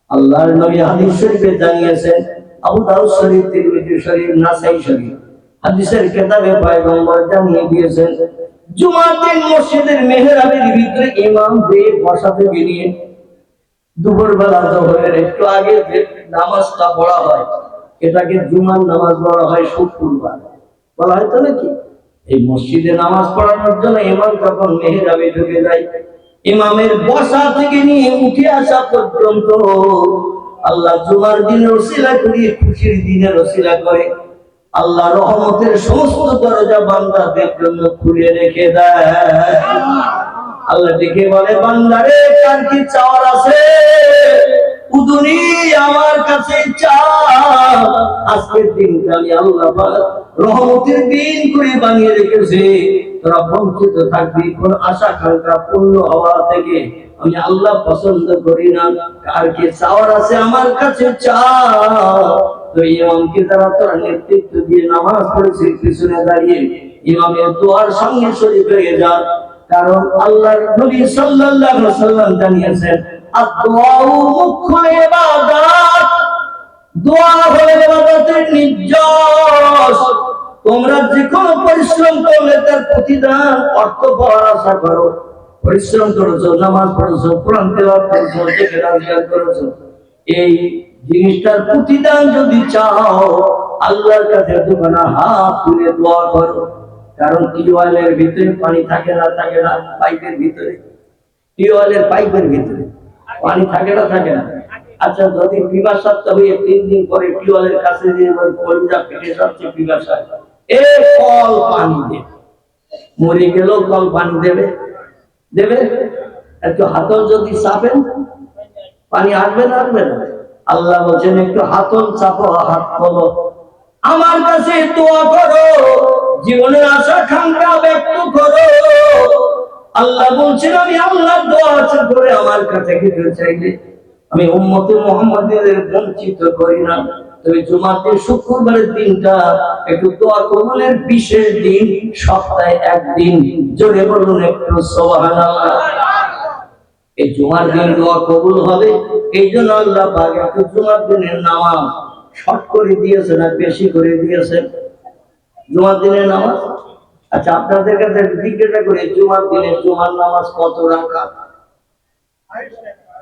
আল্লাহর নবী হাদিস শরীফে জানিয়েছেন, আবু দাউদ শরীফ, তিরমিজি শরীফ, নাসাই শরীফ হাদিসের কিতাবে পয়গম্বর জানিয়ে দিয়েছেন, জুমার দিন মসজিদের মেহরাবের ভিতরে ইমাম দিয়ে বসাতে গিয়ে দুপুরবেলা জোহরের একটু আগে যে নামাজটা পড়া হয়, এটাকে জুমার নামাজ বলা হয়, শুক্রবার বলা হয় তো নাকি? এই মসজিদে নামাজ পড়ানোর জন্য ইমাম যখন মেহরাবে ঢুকে যায়, ইমামের বসা থেকে নিয়ে উঠে আসা পর্যন্ত আল্লাহ জুমার দিনের ওসিলা করে, খুশির দিনের ওসিলা করে আল্লাহ রহমতের সমস্ত দরজা বান্দাদের জন্য খুলে রেখে দেয়। আল্লাহ ডেকে বলে, বান্দারে কার কি চাওয়ার আছে? উদুনি আমার কাছে চাও। আজকের দিনটা আমি আল্লাহ পাক রহমতের দিন করে বানিয়ে রেখেছি, তোরা বঞ্চিত থাকবি কোন আশা আকাঙ্ক্ষা পূর্ণ হওয়া থেকে। আমি আল্লাহ পছন্দ করি না। কার কি চাওয়ার আছে আমার কাছে চাও। তো ইমামকে যারা তোরা নেতৃত্ব দিয়ে নামাজ পড়েছে পিছনে দাঁড়িয়ে, ইমামের দোয়ার সঙ্গে শরীক হয়ে যা। কারণ আল্লাহর নবী সাল্লাল্লাহু আলাইহি ওয়াসাল্লাম জানিয়েছেন, আদ-দুআউ মুখুল ইবাদাত, দোয়া হলো ইবাদতের নির্যাস। তোমরা যে কোনো পরিশ্রম করলে তার প্রতিদান অর্থ পাওয়ার আশা করো। পরিশ্রম করেছো, নামাজ পড়েছো, কোরআন তেলাওয়াত করেছো, জিকির আজকার করেছো, এই জিনিসটার প্রতিদান যদি চাও, আল্লাহর কাছে দুখানা হাত তুলে দোয়া করো। কারণ টিউবওয়েলের ভিতরে পানি থাকে না, থাকে না? পাইপের ভিতরে, টিউবওয়েলের পাইপের ভিতরে পানি থাকে না, থাকে না? আচ্ছা, যদি পিপাসার্থ হয়ে 3 দিন পরে টিউবওয়েলের কাছে গিয়ে কলিজা পেটে যাচ্ছে পিপাসায়, এ কল পানি দে, মরে গেলেও কল পানি দেবে? দেবে? একটু হাতল যদি চাপেন পানি আসবে না, আসবে না? আল্লাহ বলছেন একটু হাতল চাপো, হাত খোলো, আমার কাছে দোয়া করো, জীবনের আশা আকাঙ্ক্ষা ব্যক্ত করো। আল্লাহ বলছেন, আমি আল্লাহর দোয়া আছে করে আমার কাছে কিছু চাইলে আমি উম্মতে মুহাম্মাদের বঞ্চিত করি না। তবে জুমার দিন, শুক্রবারের দিনটা একটু দোয়া কবুলের বিশেষ দিন, সপ্তাহে 1 দিন। জোরে বলুন একটু সুবহানাল্লাহ। এই জুমার দিন দোয়া কবুল হবে, এই জন্য আল্লাহ পাক একটু জুমার দিনের নামাজ শর্ট করে দিয়েছেন আর বেশি করে দিয়েছেন। জুমার দিনের নামাজ। আচ্ছা, আপনাদের কাছে জিজ্ঞাসা করে, জুমার দিনে জুমার নামাজ কত রাকাত?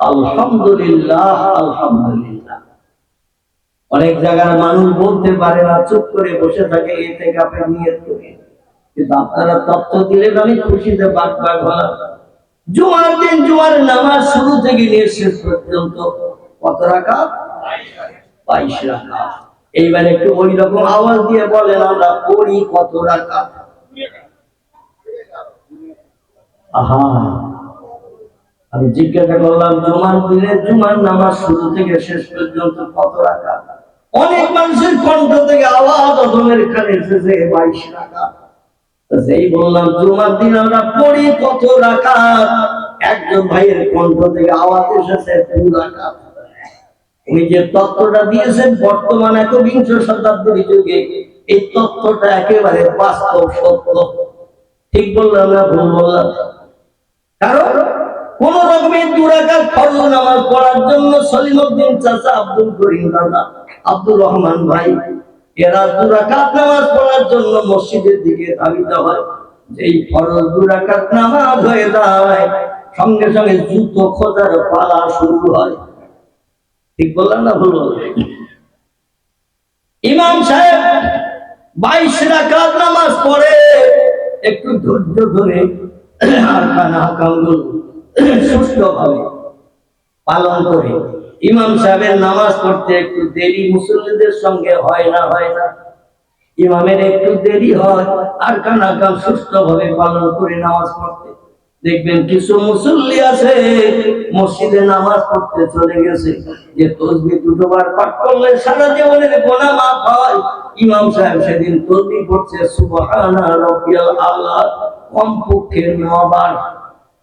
আলহামদুলিল্লাহ, আলহামদুলিল্লাহ। অনেক জায়গার মানুষ বলতে পারে না, চুপ করে বসে থাকে ইতিকাফে নিয়ত করে, কিন্তু আপনারা তথ্য দিলেন, আমি খুশিতে বাক বাক হলাম। জুমার দিন জুমার নামাজ শুরু থেকে নিয়ে শেষ পর্যন্ত কত রাকাত? 22 রাকাত। এইবার একটু ওই রকম আওয়াজ দিয়ে বলেন, আমরা পড়ি কত রাকাত? আহা, আমি জিজ্ঞাসা করলাম, জুমার দিনে জুমার নামাজ শুরু থেকে শেষ পর্যন্ত কত রাকাত? অনেক মানুষের কণ্ঠ থেকে আওয়াজ অধমের কানে এসেছে 22 রাকাত। সেই বললাম, জুমার দিন আমরা পড়ি কত রাকাত? একজন ভাইয়ের কণ্ঠ থেকে আওয়াজ এসেছে 2 রাকাত। উনি যে তত্ত্বটা দিয়েছেন বর্তমান একবিংশ শতাব্দীর যুগে, এই তত্ত্বটা একেবারে বাস্তব সত্য। ঠিক বললাম না ভুল বললাম? কারণ কোন রকমের 2 রাকাত ফরজ নামাজ পড়ার জন্য সলিমউদ্দিন চাচা, আব্দুল করিম দাদা, আব্দুর রহমান ভাই, এরা 2 রাকাত নামাজ পড়ার জন্য মসজিদের দিকে ধাবিত হয়। যেই ফরজ 2 রাকাত নামাজ হয়ে যায়, সঙ্গে সঙ্গে জুতো খোঁজার পালা শুরু হয়। ঠিক বললাম না ভুল বললাম? ইমাম সাহেব 22 রাকাত নামাজ পড়ে, একটু ধৈর্য ধরে আরকান আহকামগুলো সুষ্ঠুভাবে পালন করে। ইমাম সাহেবের নামাজ পড়তে একটু দেরি মুসল্লিদের সঙ্গে হয় না? হয় না? ইমামের একটু দেরি হয় আরকান আহকাম সুষ্ঠুভাবে পালন করে নামাজ পড়তে। দেখবেন কিছু মুসল্লি আছে মসজিদে নামাজ পড়তে চলে গেছে, যে তাসবিহ 2 বার পাঠ করলে সারা জীবনের গুনাহ মাফ হয়। ইমাম সাহেব সেদিন তাসবিহ পড়ছে সুবহানা রাব্বিয়াল আলা কমপক্ষে 9 বার,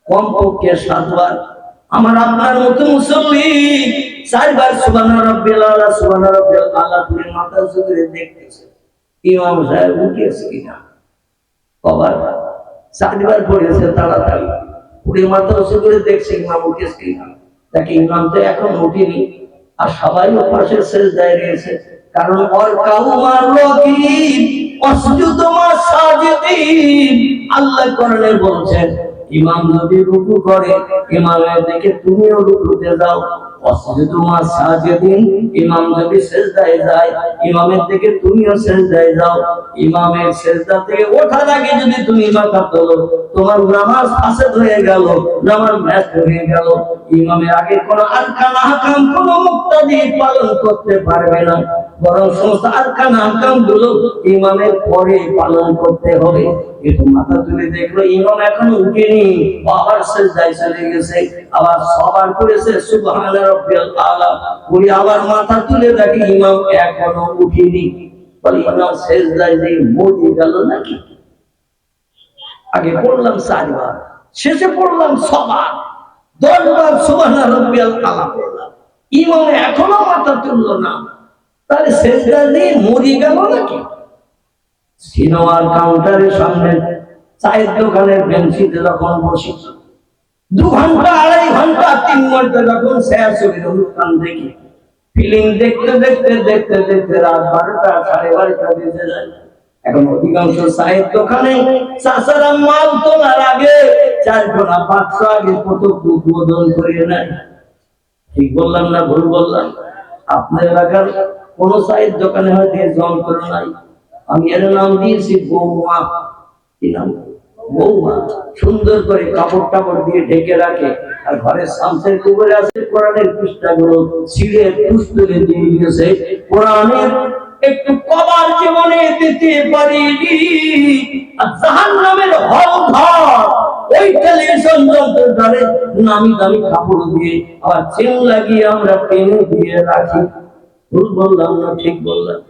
কমপক্ষে 7 বার। আমার আপনার মতো মুসল্লি 4 বার সুবহানা রাব্বিয়াল আলা, সুবহানা রাব্বিয়াল আলা করে মাথা ঝুঁকিয়ে দেখতেছে ইমাম সাহেব উঠেছে কিনা। কবার 4 বার পড়েছে তাড়াতাড়ি, পুরো মাথা উঁচু করে দেখছে ইমাম উঠেছে কিনা। দেখে ইমাম তো এখন উঠেনি, আর সবাই পাশে সেজদায় রয়েছে। কারণ ওর কাউমার রকিব ওয়াসজুদু মাস সাজিদিন, আল্লাহ কোরআনে বলছেন, ইমাম যদি রুকু করে ইমামের দিকে তুমিও রুকুতে যাও। ওয়াসজুদু মাস সাজিদিন, ইমাম যদি সেজদায় যায় ইমামের দিকে তুমিও সেজদায় যাও। ইমামের সেজদা থেকে ওঠার আগে যদি তুমি মাথা তোলো, তোমার নামাজ ফাসাদ হয়ে গেল, নামাজ নষ্ট হয়ে গেল। ইমামের আগে কোনো আরকান আহকাম কোনো মুক্তাদি পালন করতে পারবে না, বরং সমস্ত আরকান আহকাম গুলো ইমামের পরে পালন করতে হবে। একটু মাথা তুলে দেখলো ইমাম এখনো উঠেনি, আবার সেজদায় চলে গেছে, আবার সবার করেছে সুবহানা রাব্বিয়াল আলা, উনি আবার মাথা তুলে দেখে ইমাম এখনো উঠেনি। বলে ইমাম সেজদায় যে মরে গেল নাকি? আগে পড়লাম 4 বার, শেষে পড়লাম 6 বার, 10 বার সুবহানা রাব্বিয়াল আলা পড়লাম, ইমাম এখনো মাথা তুললো না, তাহলে সেজদা দিয়ে মরে গেল নাকি? সিনেমার কাউন্টারের সামনে চায়ের দোকানের বেঞ্চিতে যখন বসি 2 ঘন্টা 2.5 ঘন্টা 3 ঘন্টা যখন শেয়ার অনুষ্ঠান দেখি, ফিল্ম দেখতে দেখতে দেখতে দেখতে রাত 12টা 12:30 বেজে যায়। এখন অধিকাংশ চায়ের দোকানে চাচারা মাল তোলার আগে 4 ঘন্টা 500 আগে কত উদ্বোধন করে নেয়। ঠিক বললাম না ভুল বললাম? আপনার এলাকার কোন চায়ের দোকানে হয়তো যন্ত্র নাই, আমি এর নাম দিয়েছি বৌমা। কি নাম? বৌমা। সুন্দর করে কাপড় টাপড় দিয়ে ঢেকে রাখে, আর ঘরের সামসের কুবরে আছে কোরআনের পৃষ্ঠাগুলো ছিঁড়ে পুস্তকে দিয়ে দিয়েছে। কোরআনের একটু কবার জীবনে দিতে পারিনি, আর জাহান্নামের হল ঘর ওই টেলিভিশন যন্ত্রটারে নামি দামি কাপড় দিয়ে আবার চেন লাগিয়ে আমরা টেনে দিয়ে রাখি। ভুল বললাম না ঠিক বললাম?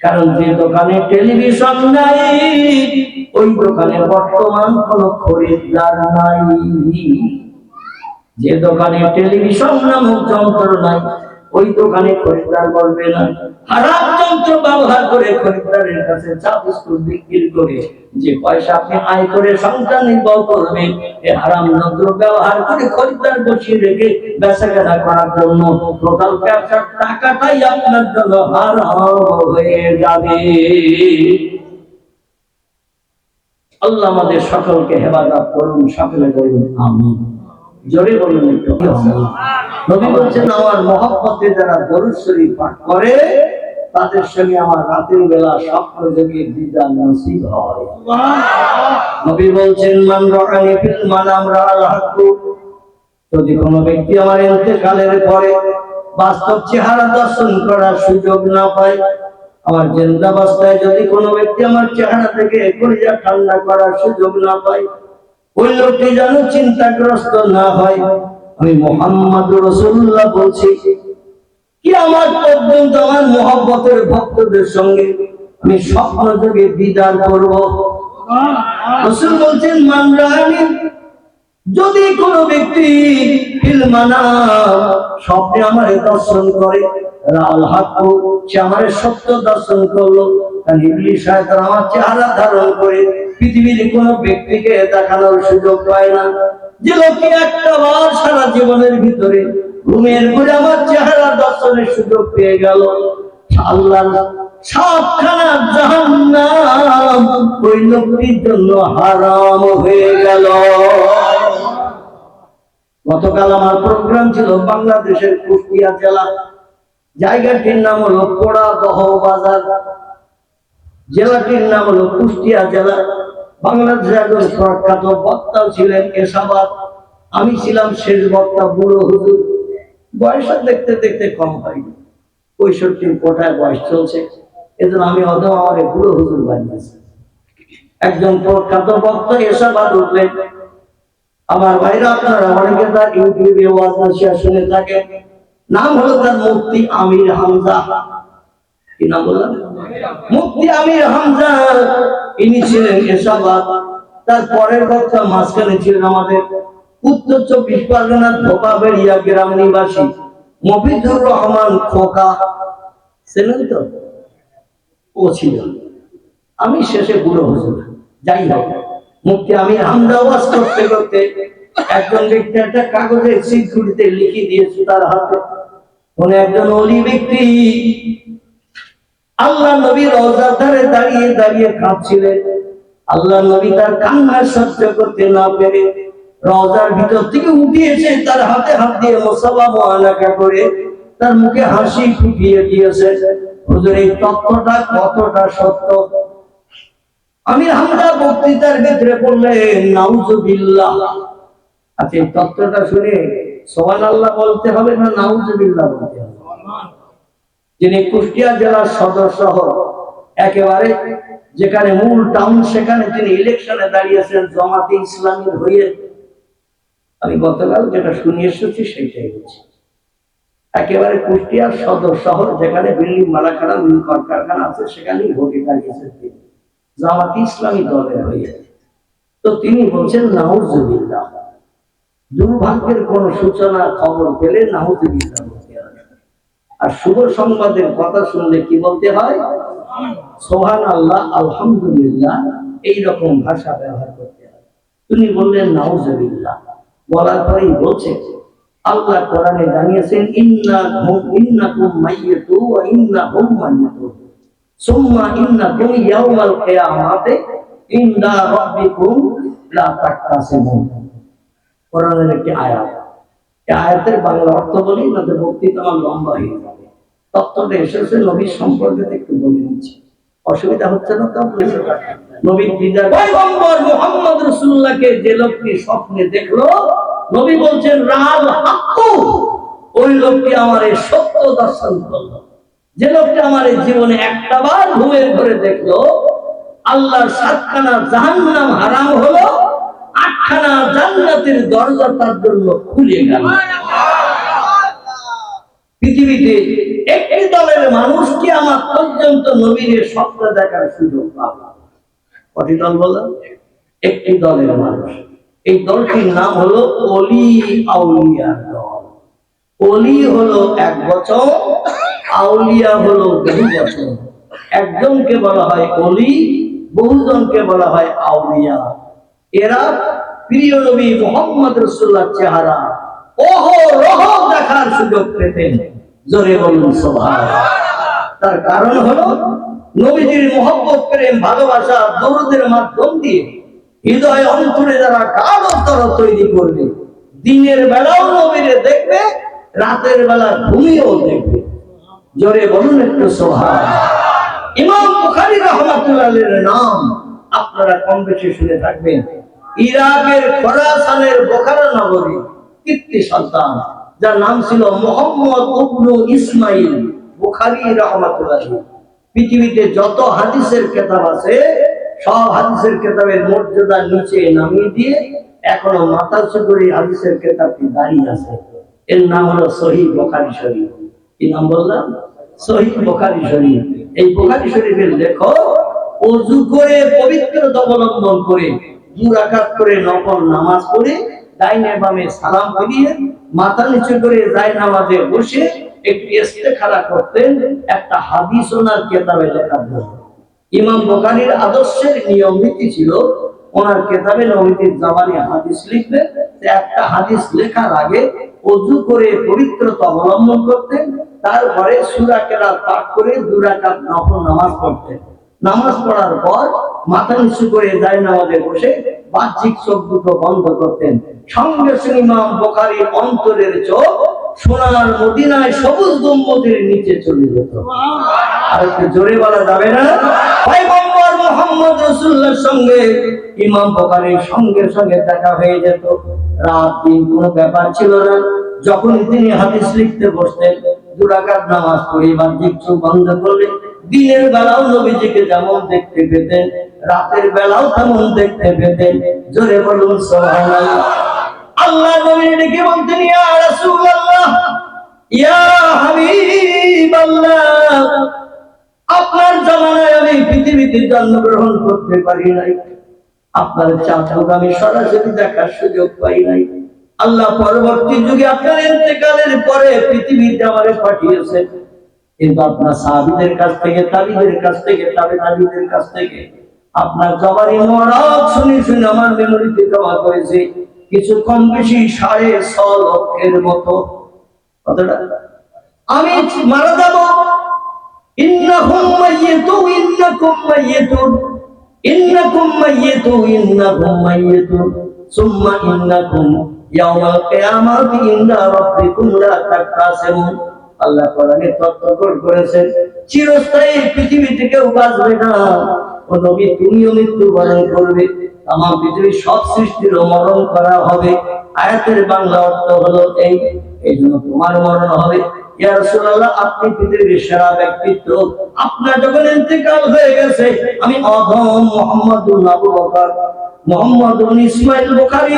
কারণ যে দোকানে টেলিভিশন নাই ওই দোকানে বর্তমান কোন খরিদ্দার নাই। যে দোকানে টেলিভিশন নামক যন্ত্র নাই ওই দোকানে খরিদ্দার করবে না। হারাম যন্ত্র ব্যবহার করে খরিদ্দারের কাছে চা বিস্কুট বিক্রি করে যে পয়সা আপনি আয় করে সংসার নির্বাহ করবেন, এই হারাম যন্ত্র ব্যবহার করে খরিদ্দার বসিয়ে রেখে বেচাকেনা করার জন্য টোটাল ব্যবসার টাকাটাই আপনার জন্য হারাম হয়ে যাবে। আল্লাহ আমাদের সকলকে হেফাজত করুন, সকলে বলুন আমিন। জোরে বলুন একটু আমিন। নবী বলছেন আমার মহব্বতে যারা দরুদ শরীফ পাঠ করে তাদের সঙ্গে আমার রাতের বেলা স্বপ্ন যোগে দিদার নসিব হয়। নবী বলছেন মান রাআনি ফিল মানাম রাআল হক, যদি কোনো ব্যক্তি আমার ইন্তেকালের পরে বাস্তব চেহারা দর্শন করার সুযোগ না পায়, আমার জিন্দাবস্থায় যদি কোনো ব্যক্তি আমার চেহারা থেকে কলিজা ঠান্ডা করার সুযোগ না পায়, ওই লোকটি যেন চিন্তাগ্রস্ত না হয়। আমি মুহাম্মদ রাসূলুল্লাহ বলছি কিয়ামত পর্যন্ত আমার মহব্বতের ভক্তদের সঙ্গে আমি স্বপ্ন যোগে দিদার করব। রাসূল বলছেন মান রাআনি, যদি কোনো ব্যক্তি ফিল মানাম স্বপ্নে আমারে দর্শন করে, রাআল হক, সে আমারে সত্য দর্শন করলো। কারণ ইবলিস শয়তান আমার চেহারা ধারণ করে পৃথিবীর কোনো ব্যক্তিকে দেখানোর সুযোগ পায় না। যে লোকটি একটা বার সারা জীবনের ভিতরে ঘুমের ঘরে আমার চেহারা দর্শনের সুযোগ পেয়ে গেল, আল্লাহর সাতখানা জাহান্নাম ওই লোকটির জন্য হারাম হয়ে গেল। গতকাল আমার প্রোগ্রাম ছিল বাংলাদেশের কুষ্টিয়া জেলা, জায়গাটির নাম হলো পোড়াদহ বাজার, জেলাটির নাম হলো কুষ্টিয়া জেলা। বাংলাদেশের একজন প্রখ্যাত বক্তা ছিলেন এসাবাদ, আমি ছিলাম শেষ বক্তা বুড়ো হুজুর। বয়সটা দেখতে দেখতে কম হয়নি, 65 কোটায় বয়স চলছে, এজন্য আমি অদম আমার বুড়ো হুজুর বানিয়েছি। একজন প্রখ্যাত বক্তা এসাবাদ উঠলেন। আমার ভাইরা আপনারা অনেকে তার ইউটিউবে ওয়াজ নসিহত শুনে থাকেন, নাম হলো তার মুফতি আমির হামজা। কি নাম বললাম? মুফতি আমির হামজা। ইনি ছিলেন এসাবাদ। তার পরের বক্তা মাঝখানে ছিলেন আমাদের উত্তর 24 পরগনার ধোপাবেড়িয়া গ্রাম নিবাসী মফিজুর রহমান খোকা, ছিলেন তো? ও ছিল। আমি শেষে বুড়ো হুজুর। যাই হোক, মুফতি আমির হামজা ওয়াজ করতে করতে একজন ব্যক্তি একটা কাগজে সিটগুলিতে লিখে দিয়েছে তার হাতে, কোন একজন ওলি ব্যক্তি আল্লাহ নবীর রওজার ধারে দাঁড়িয়ে দাঁড়িয়ে কাঁদছিলেন। আল্লাহ নবী তার কান্না সহ্য করতে না পেরে রওজার ভিতর থেকে উঠে এসে তার হাতে হাত দিয়ে মুসাফা মুআনাকা করে তার মুখে হাসি ফুটিয়ে দিয়েছে। হুজুর, এই তত্ত্বটা কতটা সত্য? আমির হামজা বক্তৃতার ভিতরে বললেন নাউজুবিল্লাহ। আচ্ছা, এই তত্ত্বটা শুনে সুবহানাল্লাহ বলতে হবে না নাউজুবিল্লাহ বলতে হবে? যিনি কুষ্টিয়া জেলার সদর শহর, একেবারে যেখানে মূল টাউন, সেখানে তিনি ইলেকশনে দাঁড়িয়েছেন জামাতে ইসলামীর হয়ে। আমি গতকাল যেটা শুনে এসেছি সেইটাই বলছি। একেবারে কুষ্টিয়ার সদর শহর, যেখানে বিল্ডিং মালাকারা মিল কারখানা আছে, সেখানেই ভোটে দাঁড়িয়েছেন তিনি জামাতে ইসলামী দলের হয়ে। তো তিনি বলছেন নাউজুবিল্লাহ। দুর্ভাগ্যের কোন সূচনা খবর পেলে নাউজুবিল্লাহ বলতে হয়। আর শুভ সংবাদের কথা শুনলে কি বলতে হয়? সুবহানাল্লাহ, আলহামদুলিল্লাহ, এইরকম ভাষা ব্যবহার করতে হয়। তিনি বললেন নাউজুবিল্লাহ। বলার পরেই বলছে আল্লাহ কোরআনে জানিয়েছেন ইন্নাকুম মাইয়াতু ওয়া ইন্নাহুম মাইয়াতুন সুম্মা ইন্নাকুম ইয়াওমাল কিয়ামাতি ইনদা রাব্বিকুম লা তাকতাসিমুন। কোরআনের একটি আয়াত। এই আয়াতের বাংলা অর্থ বলি, না তো বক্তৃতা আমার লম্বা হয়ে যাবে। তত্ত্বটা এসেছে নবীর সম্পর্কে একটু বলে নিচ্ছি, অসুবিধা হচ্ছে না তো? নবীর দিদার পয়গম্বর মুহাম্মদ রাসূলুল্লাহকে যে লোকটি স্বপ্নে দেখলো, নবী বলছেন রাআল হক, ওই লোকটি আমারে সত্য দর্শন করলো। যে লোকটি আমার জীবনে একটা বার ঘুমের ঘরে দেখলো, আল্লাহর 7খানা জাহান্নাম হারাম হলো, 8খানা জান্নাতের দরজা তার জন্য খুলে গেল। পৃথিবীতে একটি দলের মানুষ কিয়ামত পর্যন্ত নবীর স্বপ্ন দেখার সুযোগ পাবে। কটি দল বললাম? একটি দলের মানুষ। এই দলটির নাম হলো ওলি আউলিয়ার দল। ওলি হলো এক বচন, আউলিয়া হলো বহু বচন। একজনকে বলা হয় ওলি, বহুজনকে বলা হয় আউলিয়া। এরা প্রিয় নবী মুহাম্মদ রাসূলুল্লাহর চেহারা অহরহ দেখার সুযোগ পেতেন। জোরে বলুন সুবহানাল্লাহ। তার কারণ হলো নবীজির মহব্বত, প্রেম, ভালোবাসা, দরুদের মাধ্যম দিয়ে হৃদয় অন্তরে যারা কালো তারা তৈরি করবে, দিনের বেলাও নবীরে দেখবে, রাতের বেলা ঘুমিয়েও দেখবে। জোরে বলুন একটু সুবহানাল্লাহ। ইমাম বুখারী রাহমাতুল্লাহ আলাইহির নাম আপনারা কম বেশি শুনে থাকবেন। ইরাকের খোরাসানের বোখারা নগরী কীর্তি সন্তান, যার নাম ছিল মুহাম্মদ ইবনে ইসমাইল বুখারী রাহমাতুল্লাহ আলাইহি। পৃথিবীতে যত হাদিসের কিতাব আছে সব হাদিসের কিতাবের মর্যাদা নিচে নামিয়ে দিয়ে এখনো মাথা উঁচু করে হাদিসের কিতাবটি দাঁড়িয়ে আছে। এর নাম হলো সহিহ বুখারী শরীফ। কি নাম বললাম? সহিহ বুখারী শরীফ। এই বুখারী শরীফের লেখক ওযু করে পবিত্রতা অবলম্বন করে 2 রাকাত করে নফল নামাজ পড়ে ডাইনে বামে সালাম ফিরিয়ে মাথা নিচু করে জায়নামাজে বসে একটু ইস্তেখারা করতেন একটা হাদিস ওনার কিতাবে লেখার জন্য। ইমাম বুখারীর আদর্শের নিয়ম নীতি ছিল ওনার কিতাবে নবীর জামানে হাদিস লিখবেন, একটা হাদিস লেখার আগে ওযু করে পবিত্রতা অবলম্বন করতেন, তারপরে সূরা কেরাত পাঠ করে 2 রাকাত নফল নামাজ পড়তেন। নামাজ পড়ার পর মাথা নিচু করে জায়নামাজে বসে বাহ্যিক চোখ দুটো বন্ধ করতেন। সঙ্গে সঙ্গে ইমাম বুখারীর অন্তরের চোখ সোনার মদিনায় সবুজ গম্বুজের নিচে চলে যেত। আর একটু জোরে বলা যাবে না? পয়গম্বর মুহাম্মদ রাসূলুল্লাহর সঙ্গে ইমাম বুখারীর সঙ্গে সঙ্গে দেখা হয়ে যেত। রাত দিন কোনো ব্যাপার ছিল না। যখন তিনি হাদিস লিখতে বসতেন 2 রাকাত নামাজ পড়ে বাহ্যিক চোখ বন্ধ করলে দিনের বেলাও নবীজিকে যেমন দেখতে পেতেন, রাতের বেলাও তেমন দেখতে পেতেন। জোরে বলুন সুবহানাল্লাহ। আল্লাহ নবী ডেকে বলতেন, ইয়া রাসূলুল্লাহ, ইয়া হাবিবাল্লাহ, আপনার জামানায় আমি পৃথিবীতে জন্মগ্রহণ করতে পারি নাই, আপনার চাঁদ আমি সরাসরি দেখার সুযোগ পাই নাই। আল্লাহ পরবর্তী যুগে আপনার ইন্তেকালের পরে পৃথিবীতে আমারে পাঠিয়েছেন, কিন্তু আপনার সাহাবীদের কাছ থেকে, তাবিদের কাছ থেকে, তাবে তাবিদের কাছ থেকে আপনার জবানি মোবারক শুনে শুনে আমার মেমোরিতে জমা করেছে কিছু কম বেশি 6.5 লক্ষের মতো। কতটা? আমি মারা যাব, ইন্নাহুম মাইয়িতুন ইন্নাকুম মাইয়িতুন ইন্নাকুম মাইয়িতুন ইন্নাকুম মাইয়িতুন সুম্মা ইন্নাকুম ইয়াওমাল কিয়ামাতি ইনদা রাব্বিকুম লা তাকতাসিমুন। আল্লাহ কোরআনে তত্ত্ব করেছেন চিরস্থায়ী পৃথিবীতে কেউ বাঁচবে না। ও নবী, তুমিও মৃত্যুবরণ করবে, আমার পৃথিবীর সব সৃষ্টির মরণ করা হবে। আয়াতের বাংলা অর্থ হলো এই জন্য তোমার মরণ হবে। ইয়া রাসূলুল্লাহ, আপনি পৃথিবীর সেরা ব্যক্তিত্ব, আপনার যখন ইন্তেকাল হয়ে গেছে আমি অধম মুহাম্মদুন আবু বকর মুহাম্মদুন ইসমাইল বুখারী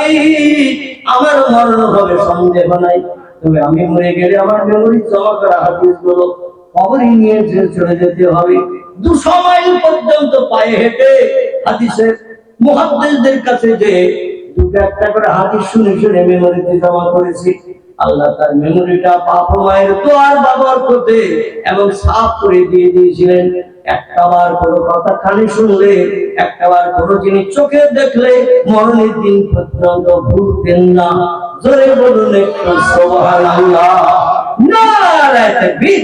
আমার মরণ হবে সন্দেহ নাই। তবে আমি মরে গেলে আমার মেমোরি জমা করা হাদিসগুলো কবরে নিয়ে চলে যেতে হবে। 200 মাইল পর্যন্ত পায়ে হেঁটে হাদিসের মুহাদ্দিসদের কাছে যে দুটো একটা করে হাদিস শুনে শুনে মেমোরিতে জমা করেছি। আল্লাহ তার মেমোরিটা বাপ মায়ের দোয়ার বাবার করতে এবং সাফ করে দিয়ে দিয়েছিলেন। একটাবার কোনো কথা কানে শুনলে, একটাবার কোনো জিনিস চোখে দেখলে মরণের দিন পর্যন্ত ভুলতেন না। জোরে বলুন একটু সুবহানাল্লাহ। নারায়ে তাকবীর।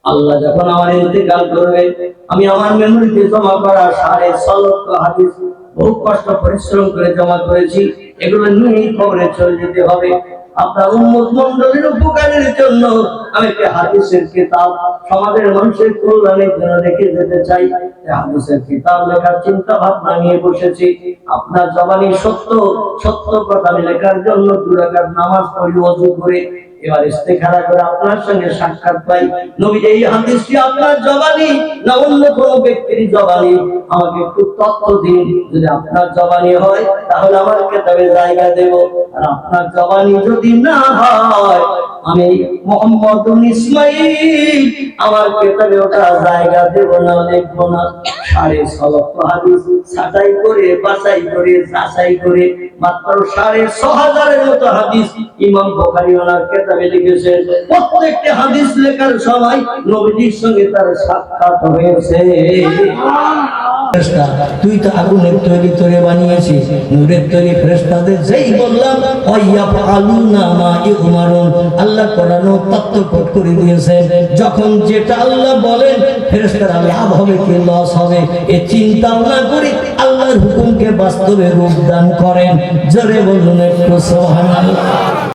আল্লাহ যখন আমার ইন্তেকাল করবে আমি আমার মেমোরিতে জমা করা 6.5 লক্ষ হাদিস বহু কষ্ট পরিশ্রম করে জমা করেছি, এগুলো নিয়েই কবরে চলে যেতে হবে। আপনার উম্মত মণ্ডলীর উপকারের জন্য আমি একটি হাদিসের কিতাব সমাজের মানুষের কল্যাণের জন্য রেখে যেতে চাই। হাদিসের কিতাব লেখার চিন্তা ভাবনা নিয়ে বসেছি। আপনার জবানি সত্য সত্য কথা আমি লেখার জন্য 2 রাকাত নামাজ পড়ি ওযু করে, এবার ইস্তেখারা করে আপনার সঙ্গে সাক্ষাৎ পাই। নবী, এই হাদিসটি আপনার জবানি না অন্য কোনো ব্যক্তির জবানি, আমাকে একটু তথ্য দিন। যদি আপনার জবানি হয় তাহলে আমার কিতাবে জায়গা দেব, আর আপনার জবানি যদি না হয় আমি মুহাম্মদ ইসমাইল আমার কিতাবে ওটা জায়গা দেব না, লিখব না। 6.5 লক্ষ হাদিস ছাঁটাই করে বাছাই করে যাচাই করে মাত্র 6,500 মতো হাদিস ইমাম বুখারী ওনার কিতাবে লিখেছেন। প্রত্যেকটি হাদিস লেখার সময় নবীজির সঙ্গে তার সাক্ষাৎ হয়েছে। ফেরেশতা তুই তো আগুনের তৈরি তোরে বানিয়েছিস নূরের তৈরি ফেরেশতাদের যেই বললাম ওয়াইয়াফআলুনা মা ইউমারুন আল্লাহ কোরআনে তত্ত্বপাঠ করে দিয়েছেন যখন যেটা আল্লাহ বলেন ফেরেশতারা লাভ হবে কি লস হবে এ চিন্তাও না করি আল্লাহর হুকুমকে বাস্তবে রূপ দান করেন জোরে বলুন একটু সুবহানাল্লাহ